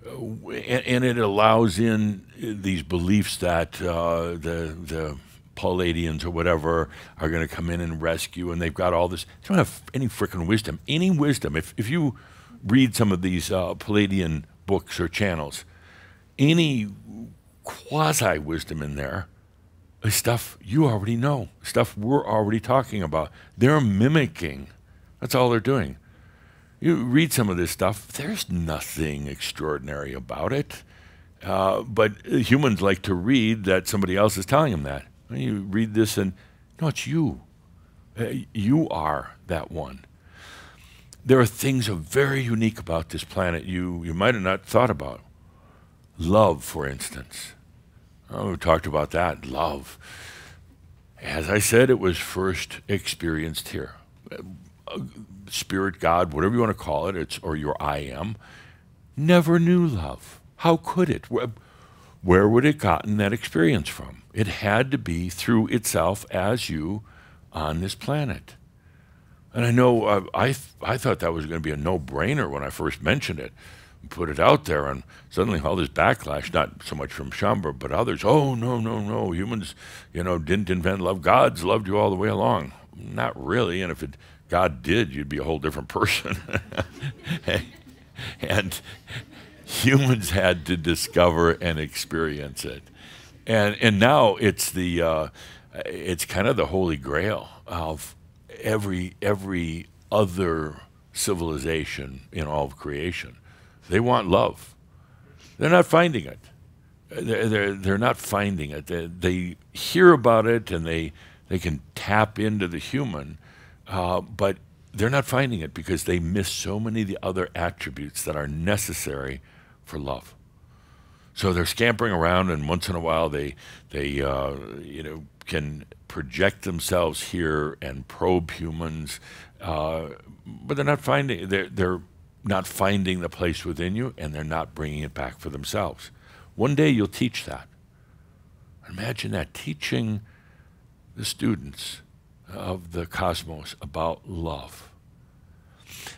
And it allows in these beliefs that the Palladians or whatever are going to come in and rescue, and they've got all this. They don't have any frickin' wisdom. Any wisdom. If you read some of these Palladian books or channels, any quasi-wisdom in there is stuff you already know, stuff we're already talking about. They're mimicking. That's all they're doing. You read some of this stuff, there's nothing extraordinary about it. But humans like to read that somebody else is telling them that. And you read this and, no, it's you. You are that one. There are things very unique about this planet you might have not thought about. Love, for instance. Oh, we talked about that, love. As I said, it was first experienced here. Spirit, God, whatever you want to call it, or your I am, never knew love. How could it? Where would it gotten that experience from? It had to be through itself as you on this planet. And I know I thought that was going to be a no-brainer when I first mentioned it. Put it out there, and suddenly all this backlash, not so much from Shambhala, but others. Oh, no, humans, didn't invent love. God's loved you all the way along. Not really, and if God did, you'd be a whole different person. And humans had to discover and experience it. And now it's it's kind of the holy grail of every other civilization in all of creation. They want love. They're not finding it. They're not finding it. They hear about it and they can tap into the human, but they're not finding it because they miss so many of the other attributes that are necessary for love. So they're scampering around, and once in a while they can project themselves here and probe humans, but they're not finding. They're not finding the place within you, and they're not bringing it back for themselves. One day you'll teach that. Imagine that, teaching the students of the cosmos about love.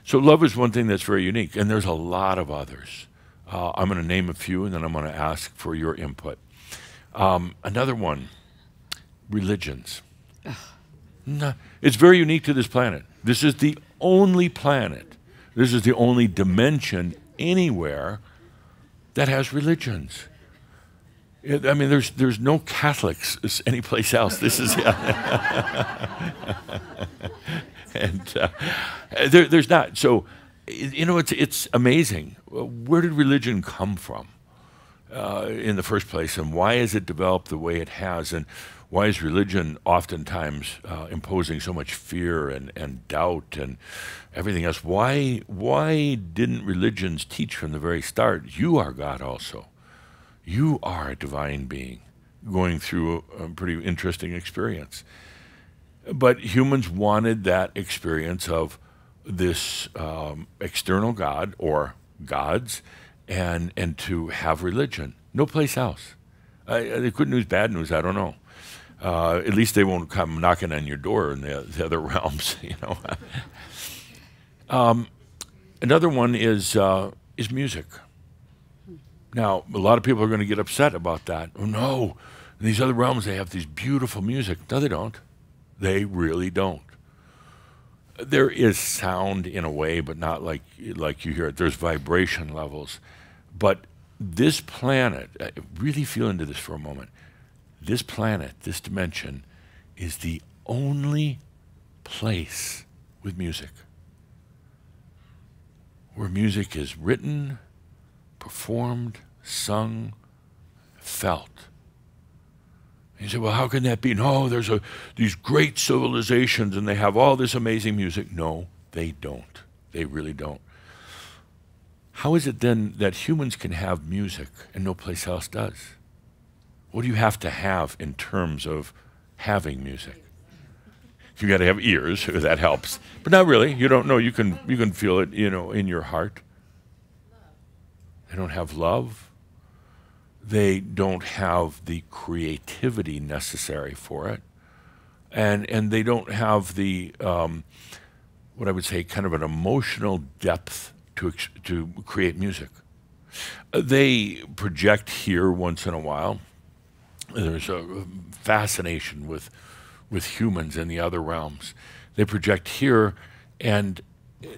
So love is one thing that's very unique, and there's a lot of others. I'm going to name a few, and then I'm going to ask for your input. Another one, religions. No, it's very unique to this planet. This is the only planet, this is the only dimension anywhere that has religions. I mean, there's no Catholics anyplace else. This is, and there's not. So, it's amazing. Where did religion come from in the first place, and why has it developed the way it has, and why is religion oftentimes imposing so much fear and doubt and everything else? Why didn't religions teach from the very start, you are God also? You are a divine being going through a pretty interesting experience. But humans wanted that experience of this external God or gods and to have religion. No place else. The good news, bad news, I don't know. At least they won't come knocking on your door in the other realms, Another one is music. Now, a lot of people are going to get upset about that. Oh, no, in these other realms, they have these beautiful music. No, they don't. They really don't. There is sound in a way, but not like you hear it. There's vibration levels. But this planet, really feel into this for a moment. This planet, this dimension, is the only place with music where music is written, performed, sung, felt. And you say, well, how can that be? No, there's these great civilizations and they have all this amazing music. No, they don't. They really don't. How is it then that humans can have music and no place else does? What do you have to have in terms of having music? You got to have ears, that helps. But not really. You don't know. You can feel it, in your heart. They don't have love. They don't have the creativity necessary for it. And they don't have the, what I would say, kind of an emotional depth to create music. They project here once in a while. There's a fascination with humans in the other realms. They project here, and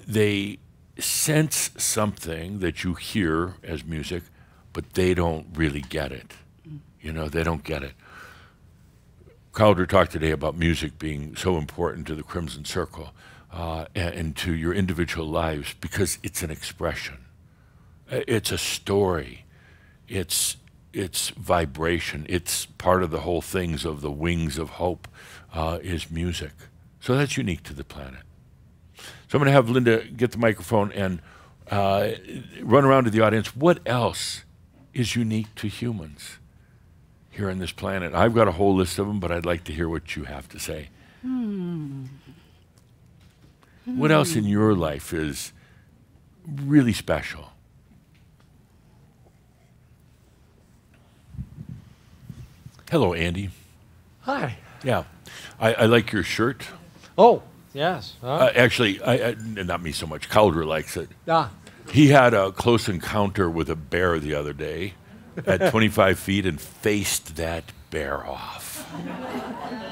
they sense something that you hear as music, but they don't really get it. They don't get it. Calder talked today about music being so important to the Crimson Circle and to your individual lives because it's an expression. It's a story. It's vibration. It's part of the whole things of the wings of hope is music. So that's unique to the planet. So I'm going to have Linda get the microphone and run around to the audience. What else is unique to humans here on this planet? I've got a whole list of them, but I'd like to hear what you have to say. What else in your life is really special? Hello, Andy. Hi. Yeah. I like your shirt. Oh, yes. Actually, not me so much. Calder likes it. Ah. He had a close encounter with a bear the other day at 25 feet and faced that bear off.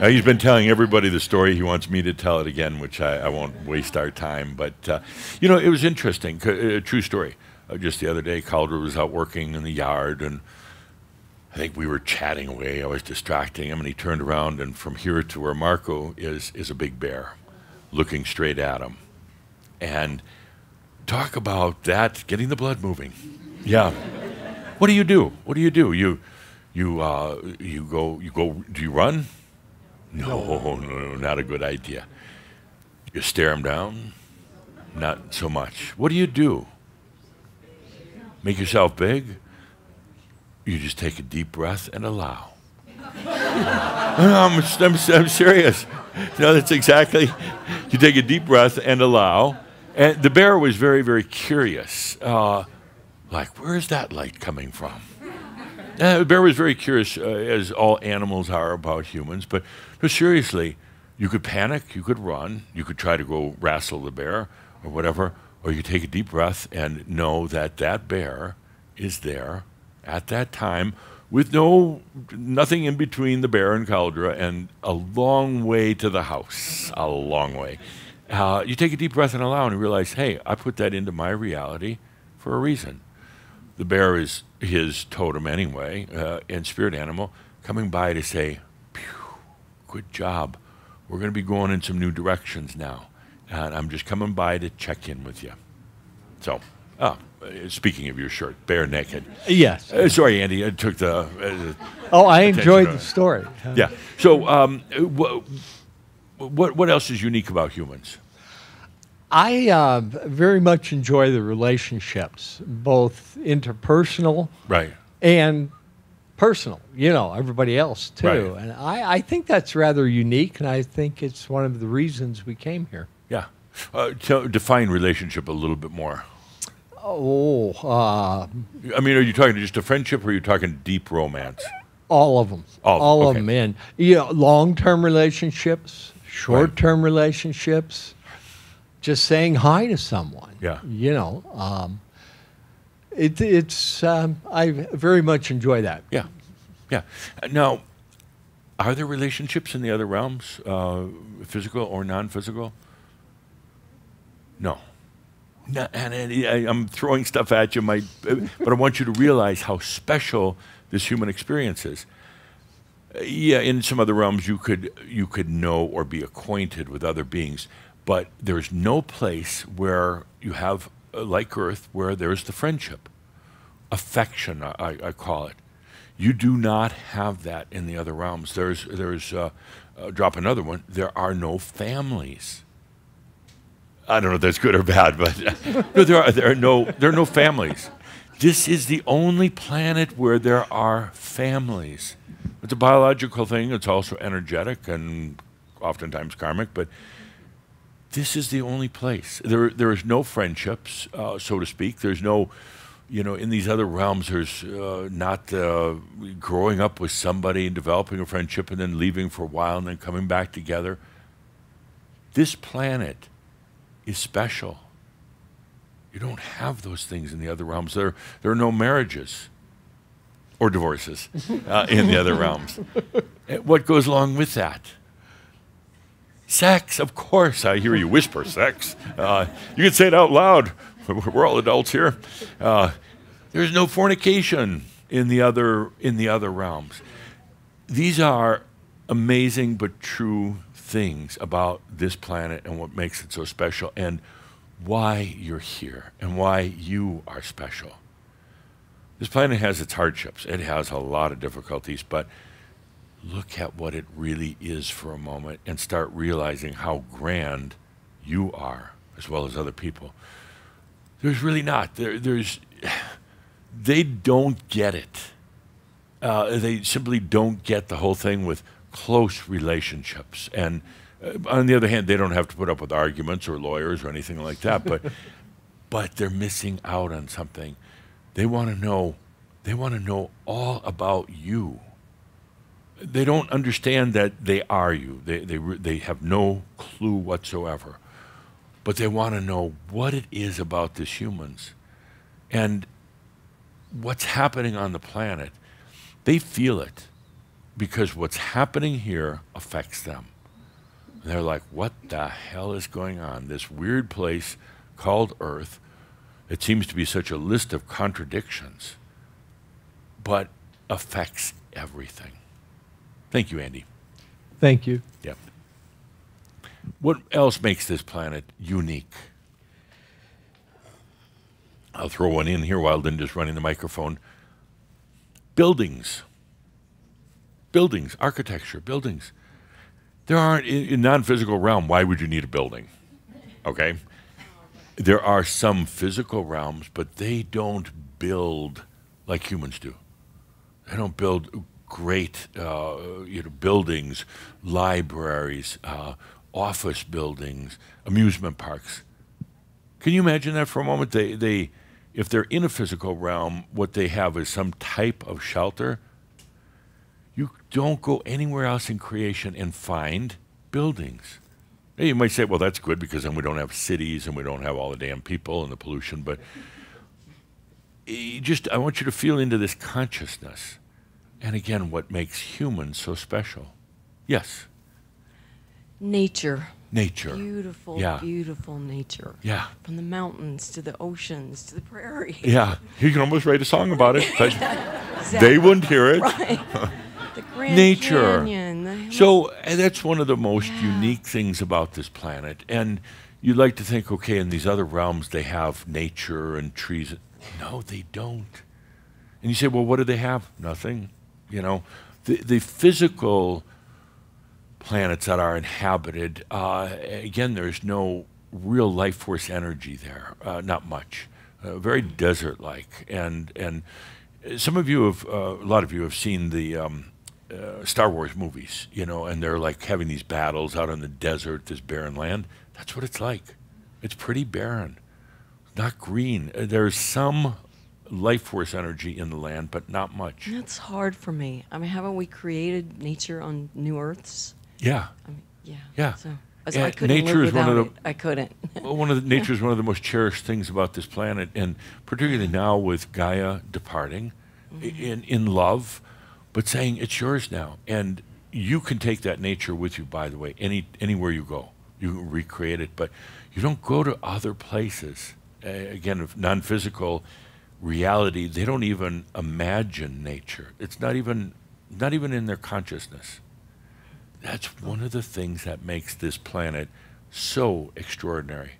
Now, he's been telling everybody the story. He wants me to tell it again, which I won't waste our time. But, it was interesting. A true story. Just the other day, Calder was out working in the yard, and I think we were chatting away. I was distracting him, and he turned around, and from here to where Marco is a big bear looking straight at him. And talk about that, getting the blood moving. Yeah. What do you do? What do you do? You go, do you run? No, not a good idea. You stare him down? Not so much. What do? Make yourself big? You just take a deep breath and allow. I'm serious. That's exactly. You take a deep breath and allow. And the bear was very, very curious. Where is that light coming from? The bear was very curious, as all animals are about humans. But seriously, you could panic, you could run, you could try to go wrestle the bear or whatever, or you take a deep breath and know that that bear is there at that time with nothing in between the bear and Caldera and a long way to the house, a long way. You take a deep breath and allow and realize, hey, I put that into my reality for a reason. The bear is his totem anyway, and spirit animal, coming by to say, "Phew, good job. We're going to be going in some new directions now. And I'm just coming by to check in with you." So, speaking of your shirt, bare naked. Yes. Sorry, Andy, I took the... I enjoyed the story. Yeah. So, what else is unique about humans? I very much enjoy the relationships, both interpersonal and personal, everybody else too. Right. And I think that's rather unique, and I think it's one of the reasons we came here. Yeah. Define relationship a little bit more. I mean, are you talking just a friendship, or are you talking deep romance? All of them. All of them. And long-term relationships, short-term relationships, just saying hi to someone. Yeah. I very much enjoy that. Yeah. Yeah. Now, are there relationships in the other realms, physical or non-physical? No. And I'm throwing stuff at you, but I want you to realize how special this human experience is. Yeah, in some other realms you could know or be acquainted with other beings, but there's no place where you have, like Earth, where there's the friendship, affection, I call it. You do not have that in the other realms. There's drop another one. There are no families. I don't know if that's good or bad, but no, there are no families. This is the only planet where there are families. It's a biological thing. It's also energetic and oftentimes karmic, but this is the only place. There is no friendships, so to speak. There's no, in these other realms, there's not growing up with somebody and developing a friendship and then leaving for a while and then coming back together. This planet is special. You don't have those things in the other realms. There are no marriages or divorces in the other realms. What goes along with that? Sex, of course. I hear you whisper sex. You can say it out loud. We're all adults here. There's no fornication in the other realms. These are amazing but true things about this planet and what makes it so special and why you're here and why you are special. This planet has its hardships. It has a lot of difficulties, but look at what it really is for a moment and start realizing how grand you are as well as other people. There's really not. They don't get it. They simply don't get the whole thing with close relationships. And on the other hand, they don't have to put up with arguments or lawyers or anything like that, but they're missing out on something. They want to know all about you. They don't understand that they are you. They have no clue whatsoever. But they want to know what it is about this humans and what's happening on the planet. They feel it because what's happening here affects them. And they're like, what the hell is going on? This weird place called Earth, it seems to be such a list of contradictions, but affects everything. Thank you, Andy. Thank you. Yep. What else makes this planet unique? I'll throw one in here while Linda's running the microphone. Buildings. Buildings, architecture, buildings. There aren't, in non-physical realm, why would you need a building? Okay? There are some physical realms, but they don't build like humans do. They don't build great buildings, libraries, office buildings, amusement parks. Can you imagine that for a moment? If they're in a physical realm, what they have is some type of shelter. You don't go anywhere else in creation and find buildings. Now, you might say, well, that's good because then we don't have cities and we don't have all the damn people and the pollution, but I want you to feel into this consciousness. And again, what makes humans so special? Yes? Nature. Nature. Beautiful, Yeah. beautiful nature. Yeah. From the mountains to the oceans to the prairie. Yeah. You can almost write a song about it, but Exactly. they wouldn't hear it. Right. The Grand Nature. Canyon. So that's one of the most unique things about this planet. And you'd like to think, okay, in these other realms they have nature and trees. No, they don't. And you say, well, what do they have? Nothing. You know, the physical planets that are inhabited, again, there's no real life force energy there, not much. Very desert-like. And some of you have, a lot of you have seen the Star Wars movies, you know, and they're like having these battles out in the desert, this barren land. That's what it's like. It's pretty barren, not green. There's some life force energy in the land, but not much. That's hard for me. I mean, haven't we created nature on new Earths? Yeah. I mean, yeah. Yeah. So I couldn't nature live is one of without the it. I couldn't. Well, nature is one of the most cherished things about this planet, and particularly now with Gaia departing, in love, but saying it's yours now, and you can take that nature with you. By the way, anywhere you go, you can recreate it, but you don't go to other places. Again, of non-physical reality, they don't even imagine nature. It's not even in their consciousness. That's one of the things that makes this planet so extraordinary.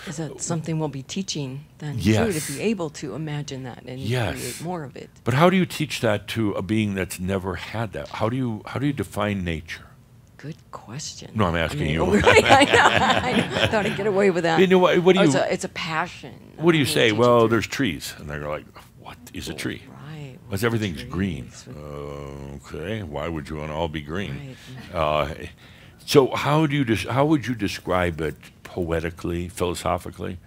Is that something we'll be teaching then Yes. too, to be able to imagine that and create more of it? But how do you teach that to a being that's never had that? How do you define nature? Good question. No, I'm asking you. I thought I'd get away with that. You know what do you? It's a passion. What do you say? Well, there's trees, and they're like, what is a tree? Right. Well, everything's green. Okay, why would you want to all be green? Right. So how would you describe it poetically, philosophically?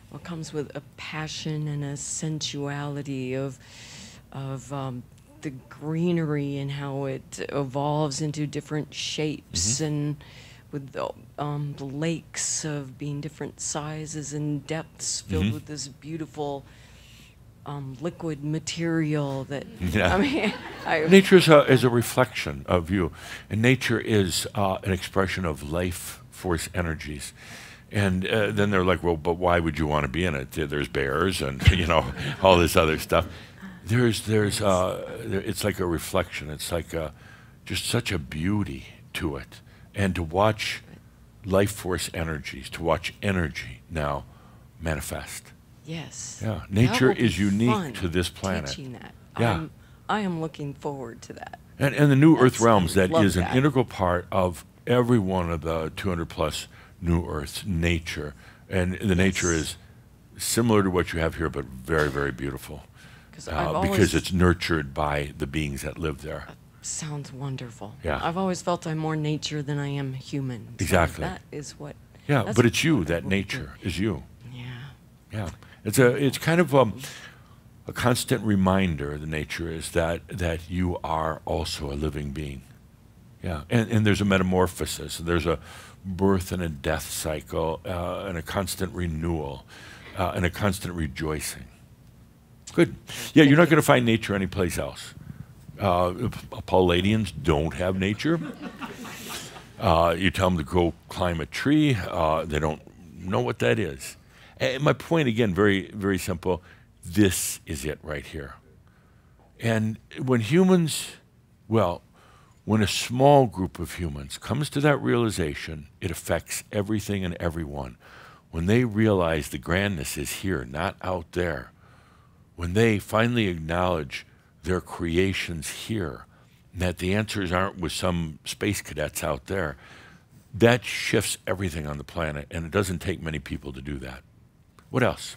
What comes with a passion and a sensuality of the greenery and how it evolves into different shapes, and with the lakes of being different sizes and depths filled with this beautiful liquid material that, I mean, nature is a reflection of you, and nature is an expression of life force energies. And then they're like, well, but why would you want to be in it? There's bears and, you know, all this other stuff. It's like a reflection. It's like just such a beauty to it. And to watch life force energies, to watch energy now manifest. Yes. Yeah, nature That will is be unique fun, to this planet. Teaching that. Yeah. I am looking forward to that. And the New Earth realms, that love is an that. integral part of every one of the 200 plus New Earths, nature. And the nature is similar to what you have here, but very, very beautiful. Because it's nurtured by the beings that live there. Sounds wonderful. Yeah. I've always felt I'm more nature than I am human. So Exactly. that is what. Yeah, that's but it's you. what That will nature do. is you. Yeah. Yeah, it's kind of a constant reminder. The nature is that you are also a living being. Yeah, and there's a metamorphosis. There's a birth and a death cycle, and a constant renewal, and a constant rejoicing. Good. Yeah, you're not going to find nature anyplace else. Palladians don't have nature. You tell them to go climb a tree, they don't know what that is. And my point, again, very, very simple. This is it right here. And when when a small group of humans comes to that realization, it affects everything and everyone. When they realize the grandness is here, not out there, when they finally acknowledge their creations here, and that the answers aren't with some space cadets out there, that shifts everything on the planet, and it doesn't take many people to do that. What else?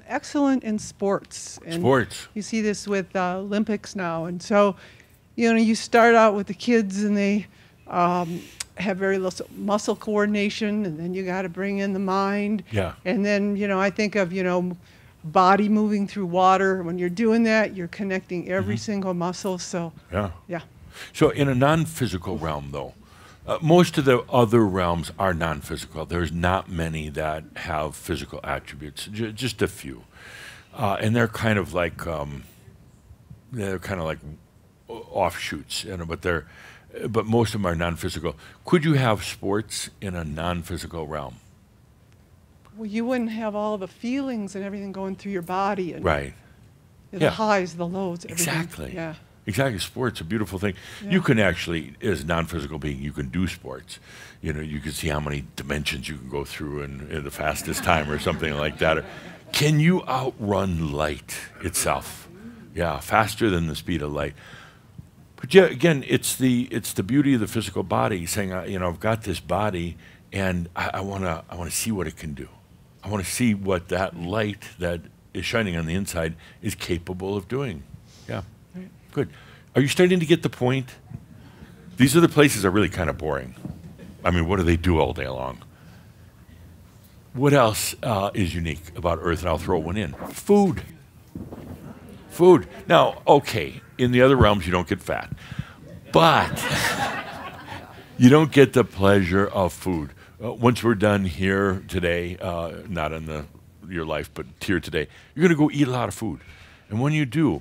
Excellent in sports. And Sports. You see this with Olympics now. And so, you start out with the kids and they have very little muscle coordination, and then you got to bring in the mind. Yeah. And then, I think of, body moving through water. When you're doing that, you're connecting every single muscle. So, yeah. So in a non-physical realm, though, most of the other realms are non-physical. There's not many that have physical attributes, just a few. and they're kind of like offshoots, you know, but most of them are non-physical. Could you have sports in a non-physical realm? Well, you wouldn't have all the feelings and everything going through your body. And Right. the highs, the lows, everything. Exactly. Yeah. Exactly. Sport's a beautiful thing. Yeah. You can actually, as a non-physical being, you can do sports. You know, you can see how many dimensions you can go through in the fastest time or something like that. Or, can you outrun light itself? Yeah, faster than the speed of light. But yeah, again, it's the beauty of the physical body, saying, you know, I've got this body, and I wanna see what it can do. I want to see what that light that is shining on the inside is capable of doing. Yeah, good. Are you starting to get the point? These other places are really kind of boring. I mean, what do they do all day long? What else is unique about Earth? And I'll throw one in. Food. Food. Now, okay, in the other realms you don't get fat, but you don't get the pleasure of food. Once we're done here today, not in your life, but here today, you're going to go eat a lot of food. And when you do,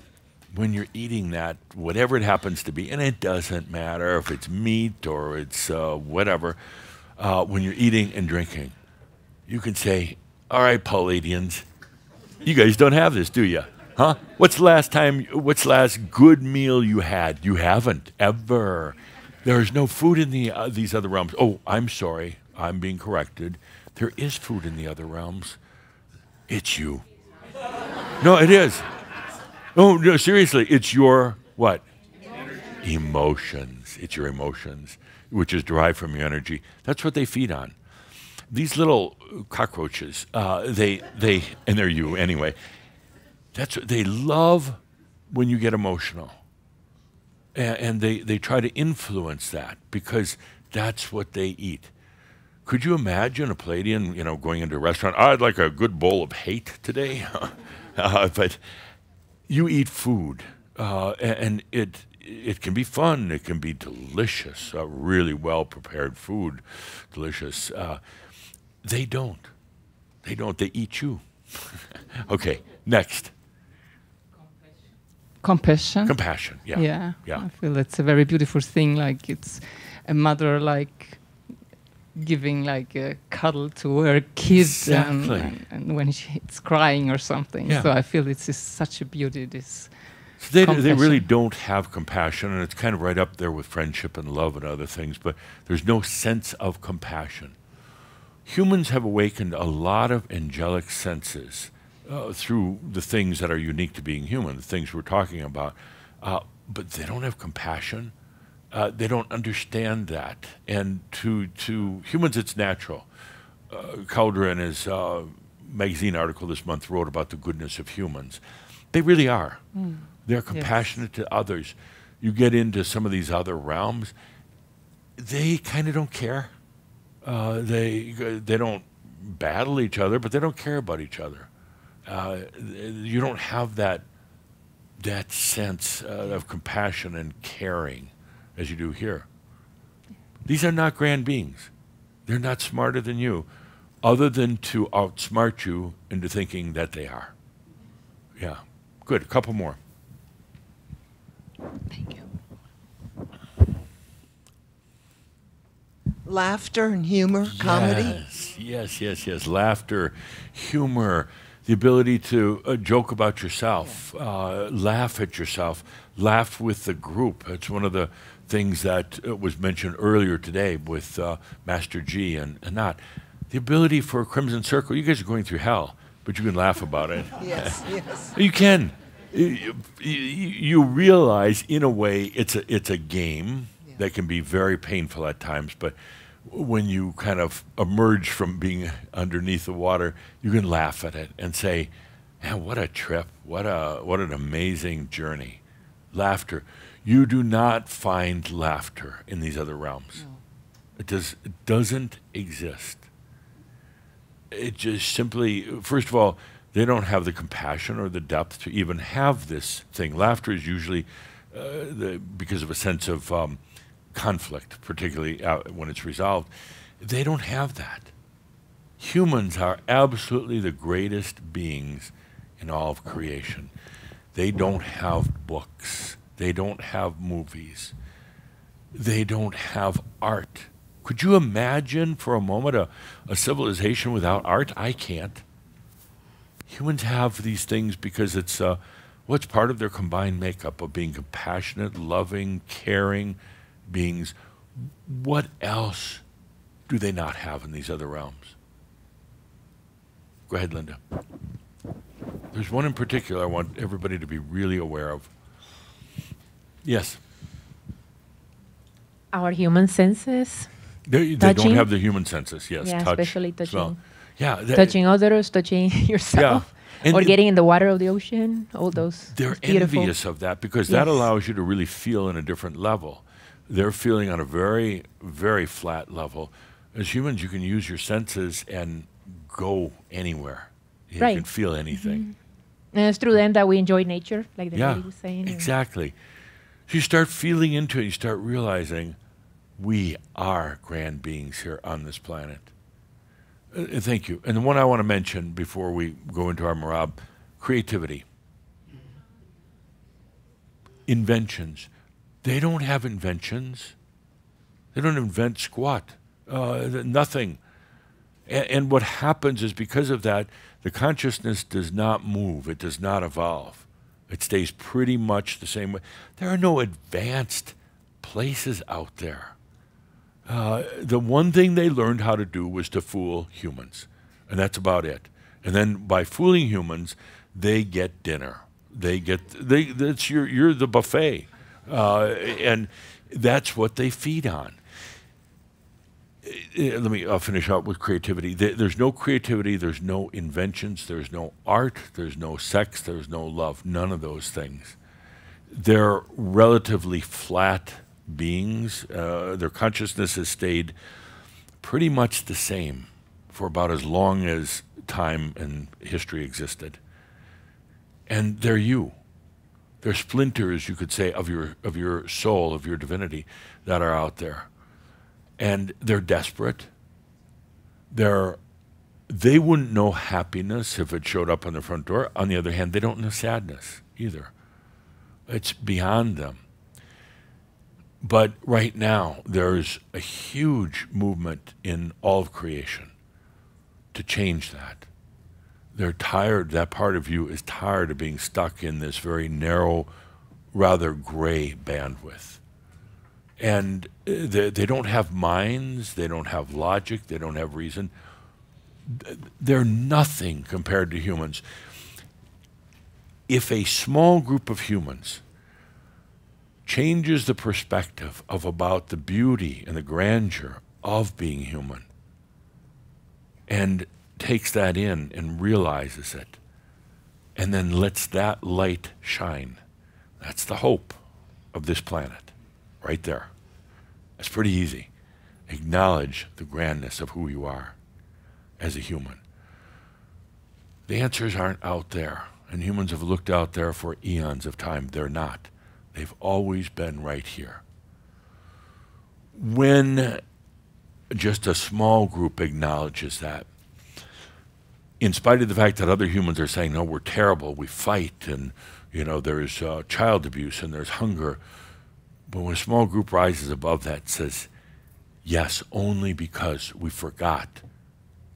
when you're eating that, whatever it happens to be, and it doesn't matter if it's meat or it's whatever, when you're eating and drinking, you can say, all right, Palladians, you guys don't have this, do you? Huh? What's the last good meal you had? You haven't, ever. There's no food in these other realms. Oh, I'm sorry. I'm being corrected. There is food in the other realms. It's you. No, it is. Oh, no, seriously. It's your what? Emotions. It's your emotions, which is derived from your energy. That's what they feed on. These little cockroaches, and they're you anyway. That's what they love when you get emotional. And they try to influence that because that's what they eat. Could you imagine a Palladian, you know, going into a restaurant? I'd like a good bowl of hate today. But you eat food, and it can be fun. It can be delicious, really well-prepared food, delicious. They don't. They don't. They eat you. Okay, next. Compassion. Compassion, yeah. Yeah. Yeah. I feel it's a very beautiful thing. Like it's a mother like giving like a cuddle to her kid Exactly. and when it's crying or something. Yeah. So I feel it's just such a beauty, this They compassion. really don't have compassion, and it's kind of right up there with friendship and love and other things, but there's no sense of compassion. Humans have awakened a lot of angelic senses through the things that are unique to being human, the things we're talking about, but they don't have compassion. They don't understand that. And to humans, it's natural. Calder in his magazine article this month wrote about the goodness of humans. They really are. They're compassionate to others. You get into some of these other realms, they kind of don't care. They don't battle each other, but they don't care about each other. You don't have that sense of compassion and caring as you do here. These are not grand beings. They're not smarter than you, other than to outsmart you into thinking that they are. Yeah. Good. A couple more. Thank you. Laughter and humor, comedy. Yes. Laughter, humor, the ability to joke about yourself, laugh at yourself, laugh with the group. It's one of the things that was mentioned earlier today with Master G and not. The ability for a Crimson Circle, you guys are going through hell, but you can laugh about it. Yes. You can. You realize, in a way, it's a game that can be very painful at times, but when you kind of emerge from being underneath the water, you can laugh at it and say, man, what a trip, what an amazing journey. Laughter. You do not find laughter in these other realms. No. It doesn't exist. It just simply, first of all, they don't have the compassion or the depth to even have this thing. Laughter is usually because of a sense of conflict, particularly when it's resolved. They don't have that. Humans are absolutely the greatest beings in all of creation. They don't have books. They don't have movies. They don't have art. Could you imagine for a moment a civilization without art? I can't. Humans have these things because it's what's part of their combined makeup of being compassionate, loving, caring beings. What else do they not have in these other realms? Go ahead, Linda. There's one in particular I want everybody to be really aware of. Yes. Our human senses. They don't have the human senses, yes. Yeah, touch, especially touching. smell. Yeah, touching others, touching yourself. Yeah. Or getting in the water of the ocean, all those. They're beautiful. envious of that because that allows you to really feel in a different level. They're feeling on a very, very flat level. As humans, you can use your senses and go anywhere. You can feel anything. Mm-hmm. And it's through them that we enjoy nature, like the lady was saying. Exactly. So you start feeling into it, you start realizing we are grand beings here on this planet. Thank you. And the one I want to mention before we go into our Marab, creativity. Inventions. They don't have inventions. They don't invent squat. Nothing. And what happens is because of that, the consciousness does not move. It does not evolve. It stays pretty much the same way. There are no advanced places out there. The one thing they learned how to do was to fool humans, and that's about it. And then by fooling humans, they get dinner. You're the buffet, and that's what they feed on. I'll finish out with creativity. There's no creativity. There's no inventions. There's no art. There's no sex. There's no love. None of those things. They're relatively flat beings. Their consciousness has stayed pretty much the same for about as long as time and history existed. And they're you. They're splinters, you could say, of your soul, of your divinity that are out there. And they're desperate. They wouldn't know happiness if it showed up on the front door. On the other hand, they don't know sadness either. It's beyond them. But right now, there's a huge movement in all of creation to change that. They're tired, that part of you is tired of being stuck in this very narrow, rather gray bandwidth. And they don't have minds, they don't have logic, they don't have reason. They're nothing compared to humans. If a small group of humans changes the perspective of about the beauty and the grandeur of being human and takes that in and realizes it and then lets that light shine, that's the hope of this planet right there. It's pretty easy. Acknowledge the grandness of who you are as a human. The answers aren't out there, and humans have looked out there for eons of time. They're not. They've always been right here. When just a small group acknowledges that, in spite of the fact that other humans are saying, no, we're terrible, we fight, and there's child abuse and there's hunger, but when a small group rises above that, says, yes, only because we forgot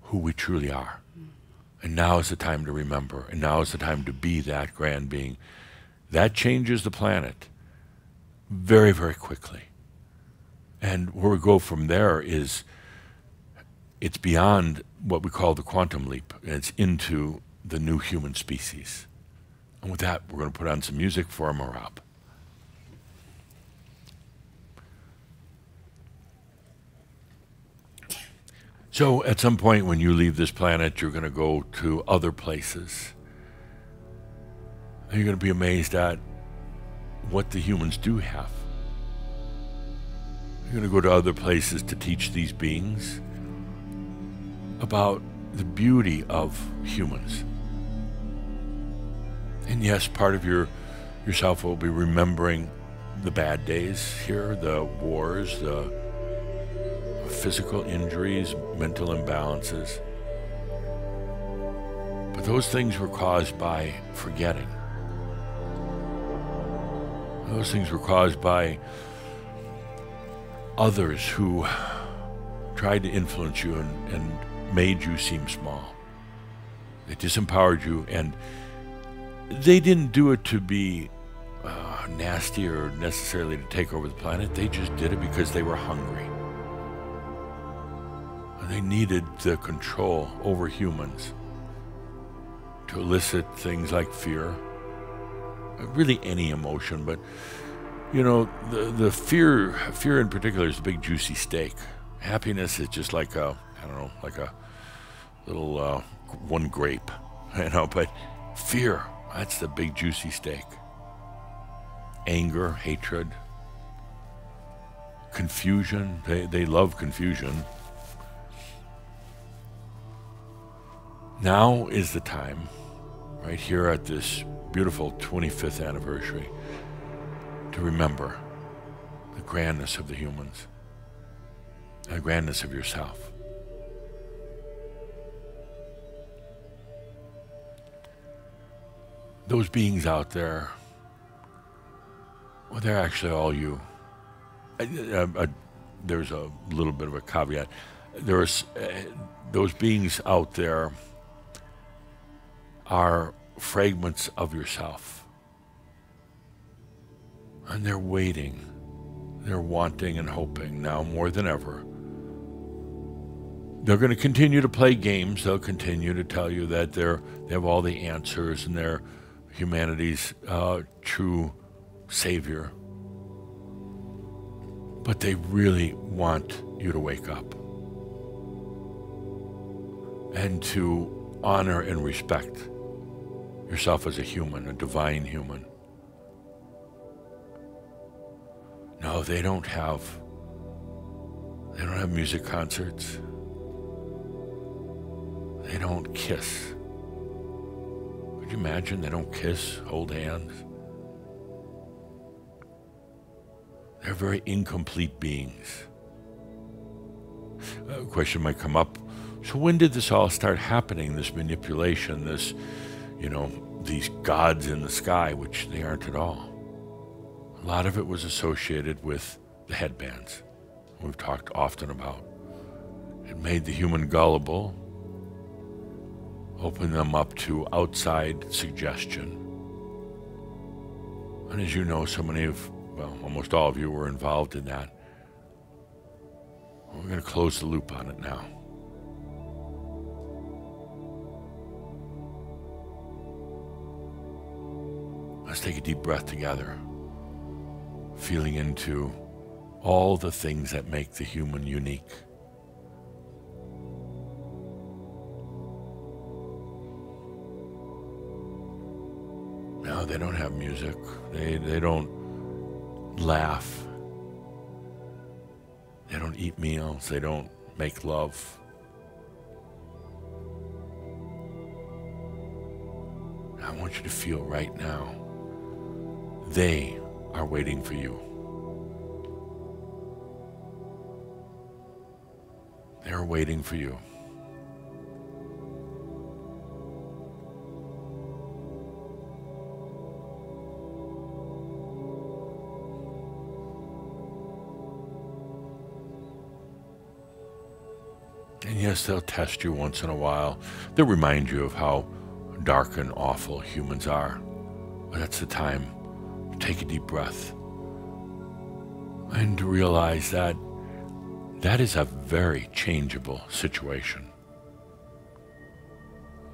who we truly are. And now is the time to remember, and now is the time to be that grand being. That changes the planet very, very quickly. And where we go from there is, it's beyond what we call the quantum leap, and it's into the new human species. And with that, we're going to put on some music for a Marab. So at some point when you leave this planet, you're going to go to other places. And you're going to be amazed at what the humans do have. You're going to go to other places to teach these beings about the beauty of humans. And yes, part of yourself will be remembering the bad days here, the wars, the physical injuries, mental imbalances. But But those things were caused by forgetting. Those things were caused by others who tried to influence you and made you seem small. They disempowered you, and they didn't do it to be nasty or necessarily to take over the planet. They just did it because they were hungry. And they needed the control over humans to elicit things like fear, really any emotion, but you know, the fear in particular is the big juicy steak. Happiness is just like a, I don't know, like a little one grape, you know, but fear, that's the big juicy steak. Anger, hatred, confusion, they love confusion. Now is the time, right here at this beautiful 25th anniversary, to remember the grandness of the humans, the grandness of yourself. Those beings out there, well, they're actually all you. There's a little bit of a caveat. There's those beings out there are fragments of yourself. And they're waiting, they're wanting and hoping now more than ever. They're going to continue to play games. They'll continue to tell you that they have all the answers and they're humanity's true savior. But they really want you to wake up and to honor and respect yourself as a human, a divine human. No, they don't have music concerts. They don't kiss. Could you imagine? They don't kiss, hold hands. They're very incomplete beings. A question might come up, so when did this all start happening, this manipulation, this, you know, these gods in the sky, which they aren't at all? A lot of it was associated with the headbands we've talked often about. It made the human gullible, opened them up to outside suggestion. And as you know, so many of, well, almost all of you were involved in that. We're going to close the loop on it now. Let's take a deep breath together, feeling into all the things that make the human unique. No, they don't have music. They don't laugh. They don't eat meals. They don't make love. I want you to feel right now, they are waiting for you. They're waiting for you. And yes, they'll test you once in a while. They'll remind you of how dark and awful humans are. But that's the time to take a deep breath and to realize that that is a very changeable situation.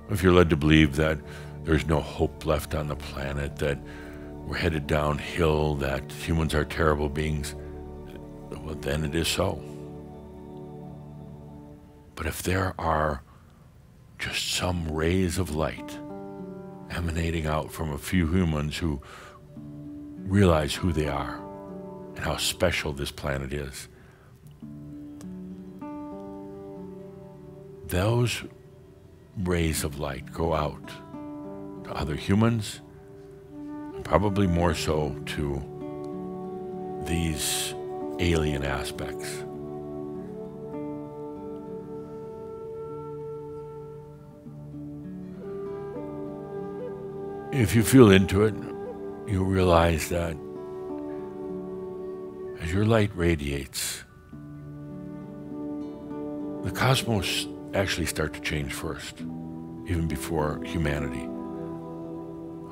If you're led to believe that there's no hope left on the planet, that we're headed downhill, that humans are terrible beings, well, then it is so. But if there are just some rays of light emanating out from a few humans who realize who they are and how special this planet is, those rays of light go out to other humans, and probably more so to these alien aspects. if you feel into it, you'll realize that as your light radiates, the cosmos actually start to change first, even before humanity.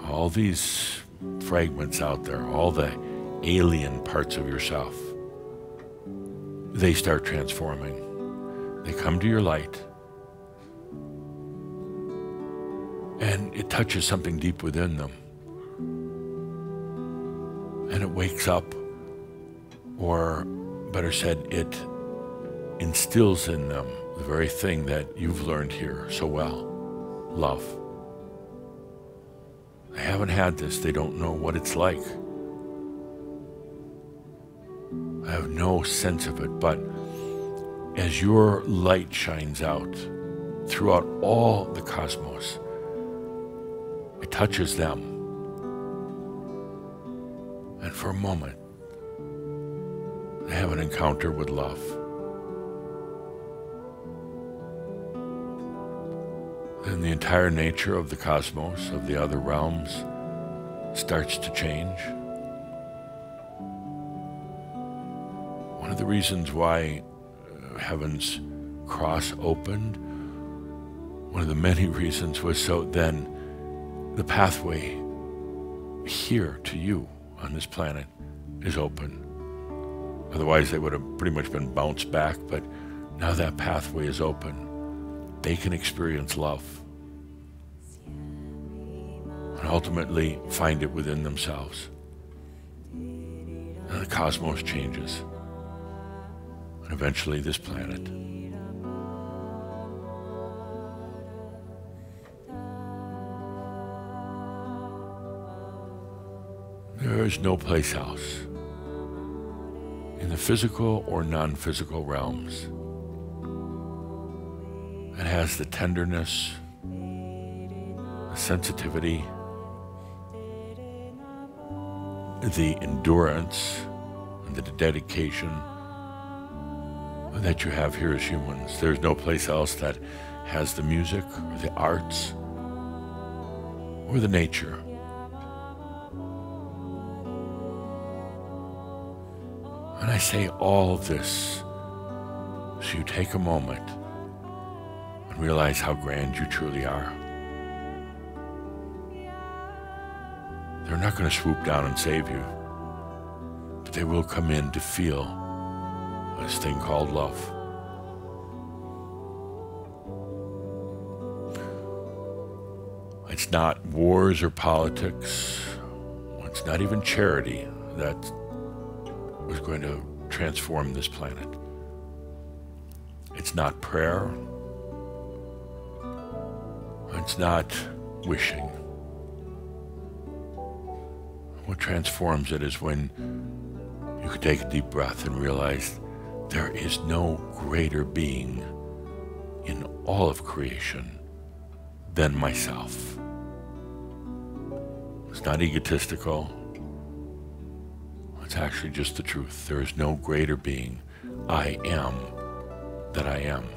All these fragments out there, all the alien parts of yourself, they start transforming. They come to your light, and it touches something deep within them. And it wakes up, or better said, it instills in them the very thing that you've learned here so well, love. They haven't had this, they don't know what it's like. I have no sense of it, but as your light shines out throughout all the cosmos, it touches them. And for a moment, they have an encounter with love. Then the entire nature of the cosmos, of the other realms, starts to change. One of the reasons why heaven's cross opened, one of the many reasons, was so then the pathway here to you on this planet is open. Otherwise they would have pretty much been bounced back, but now that pathway is open. They can experience love and ultimately find it within themselves. And the cosmos changes. And eventually this planet. There is no place else in the physical or non-physical realms that has the tenderness, the sensitivity, the endurance, and the dedication that you have here as humans. There's no place else that has the music or the arts or the nature. And I say all this so you take a moment and realize how grand you truly are. They're not going to swoop down and save you, but they will come in to feel this thing called love. It's not wars or politics. It's not even charity that was going to transform this planet. It's not prayer. It's not wishing. What transforms it is when you can take a deep breath and realize there is no greater being in all of creation than myself. It's not egotistical. It's actually just the truth. There is no greater being. I am that I am.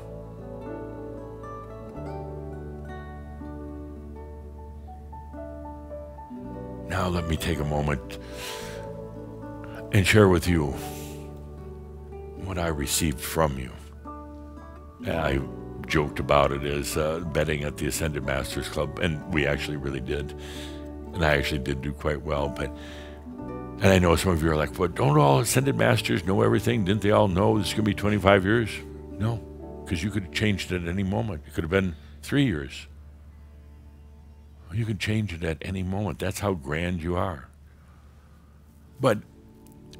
Now let me take a moment and share with you what I received from you. I joked about it as betting at the Ascended Masters Club, and we actually really did. And I actually did do quite well. And I know some of you are like, well, don't all Ascended Masters know everything? Didn't they all know this is going to be 25 years? No, because you could have changed it at any moment. It could have been 3 years. You can change it at any moment. That's how grand you are. But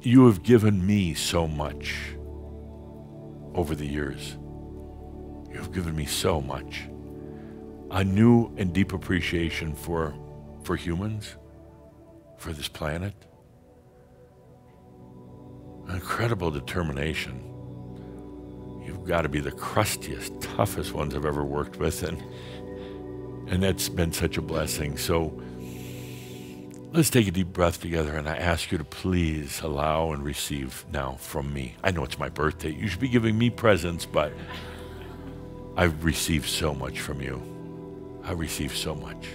you have given me so much over the years. You have given me so much. A new and deep appreciation for humans, for this planet. An incredible determination. You've got to be the crustiest, toughest ones I've ever worked with, and that's been such a blessing. So let's take a deep breath together, and I ask you to please allow and receive now from me. I know it's my birthday. You should be giving me presents, but I've received so much from you. I receive so much.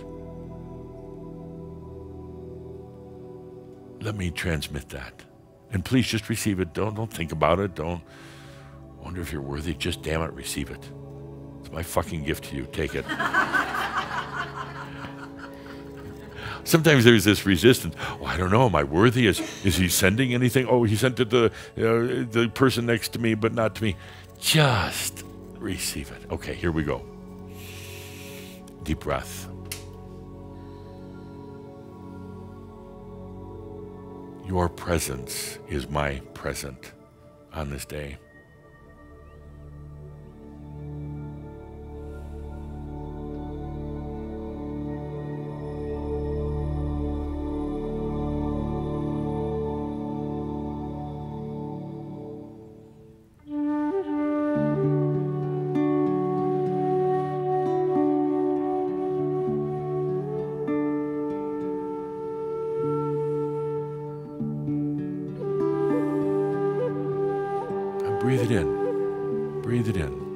let me transmit that. And please just receive it. Don't think about it. Don't wonder if you're worthy. Just damn it, receive it. It's my fucking gift to you. Take it. Sometimes there's this resistance. Oh, I don't know. Am I worthy? Is he sending anything? Oh, he sent it to the person next to me, but not to me. Just receive it. Okay, here we go. Deep breath. Your presence is my present on this day. Breathe it in. Breathe it in.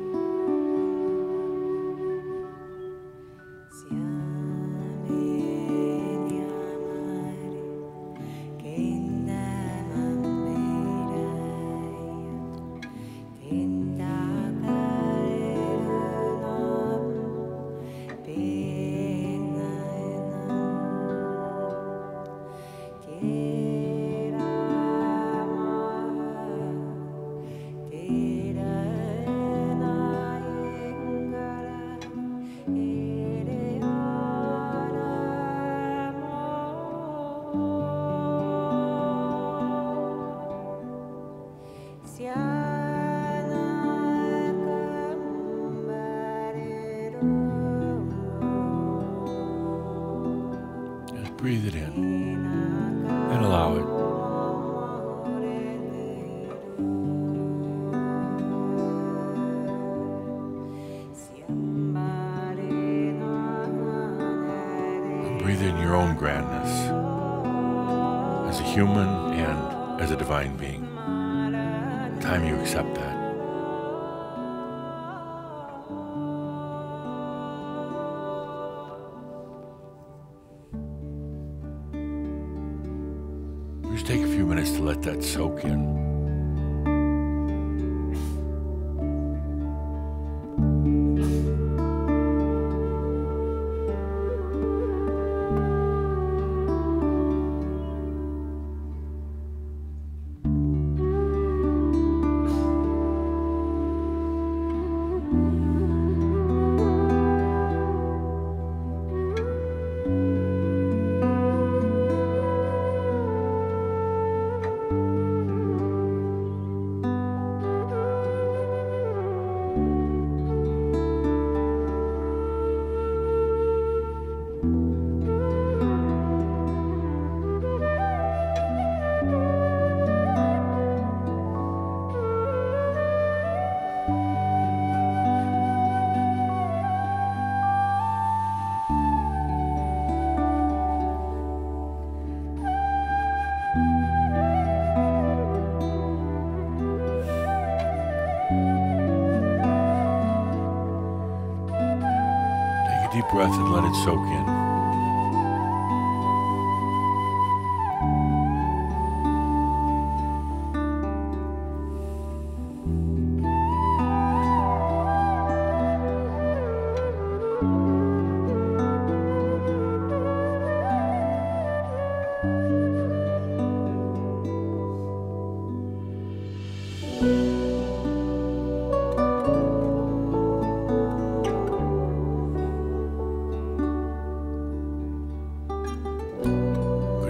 Breathe it in and allow it. And breathe in your own grandness as a human and as a divine being. Time you accept that. Just take a few minutes to let that soak in. Deep breath and let it soak in.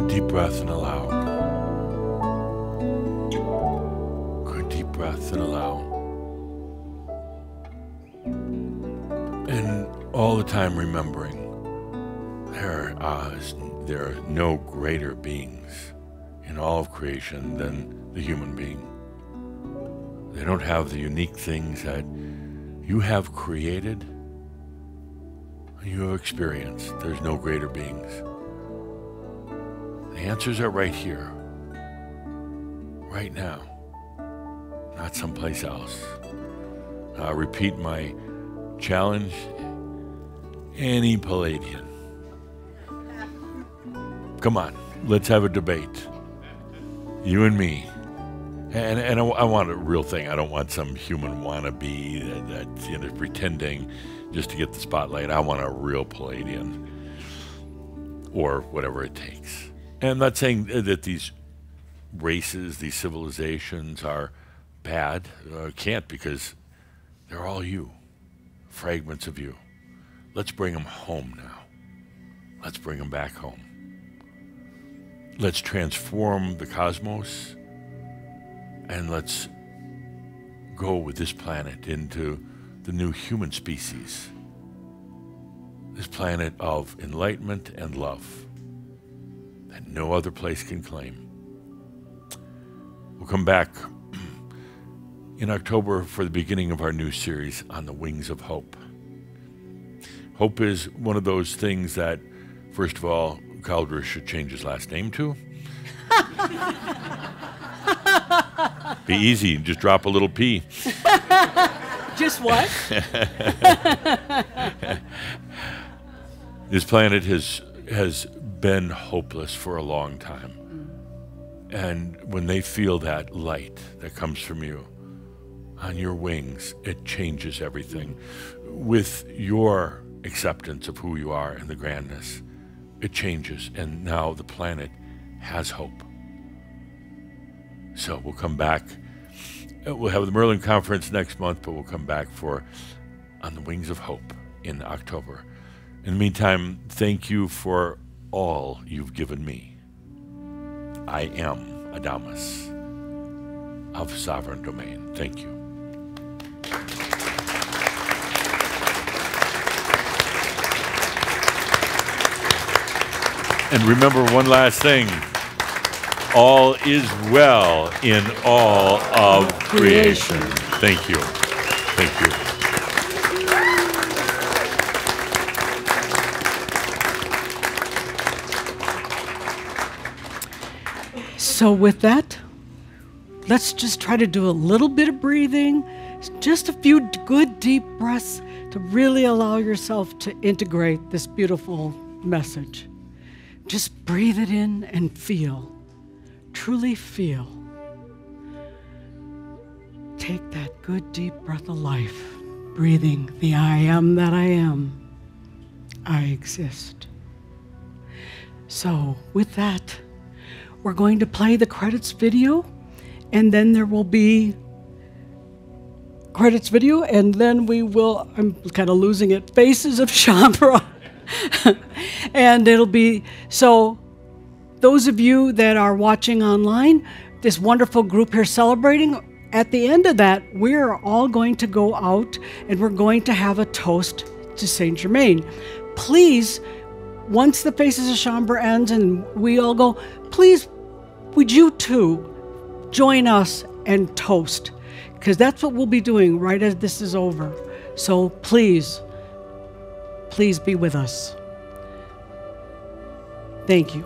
Deep breath and allow. Good deep breath and allow. And all the time remembering there are no greater beings in all of creation than the human being. They don't have the unique things that you have created, you have experienced. There's no greater beings. The answers are right here, right now, not someplace else. I'll repeat my challenge. Any Palladian. Come on, let's have a debate. You and me. And I want a real thing. I don't want some human wannabe that's pretending just to get the spotlight. I want a real Palladian, or whatever it takes. And I'm not saying that these races, these civilizations are bad. Can't, because they're all you, fragments of you. Let's bring them home now. Let's bring them back home. Let's transform the cosmos, and let's go with this planet into the new human species. This planet of enlightenment and love that no other place can claim. We'll come back in October for the beginning of our new series on the wings of hope. Hope is one of those things that, first of all, Caldera should change his last name to. Be easy, just drop a little P. Just what? This planet has been hopeless for a long time. And when they feel that light that comes from you on your wings, it changes everything. With your acceptance of who you are and the grandness, it changes, and now the planet has hope. So we'll come back. We'll have the Merlin Conference next month, but we'll come back for On the Wings of Hope in October. In the meantime, thank you for all you've given me. I am Adamus of Sovereign Domain. Thank you. And remember one last thing. All is well in all of creation. Thank you. Thank you. So with that, let's just try to do a little bit of breathing, just a few good deep breaths to really allow yourself to integrate this beautiful message. Just breathe it in and feel, truly feel. Take that good deep breath of life, breathing the I am that I am. I exist. So with that, we're going to play the credits video, and then there will be credits video, and then we will, I'm kind of losing it, Faces of Shambhala. And it'll be, so those of you that are watching online, this wonderful group here celebrating, at the end of that, we're all going to go out and we're going to have a toast to Saint-Germain. Please, once the Faces of Shambhala ends and we all go, please, would you too join us and toast? Because that's what we'll be doing right as this is over. So please, please be with us. Thank you.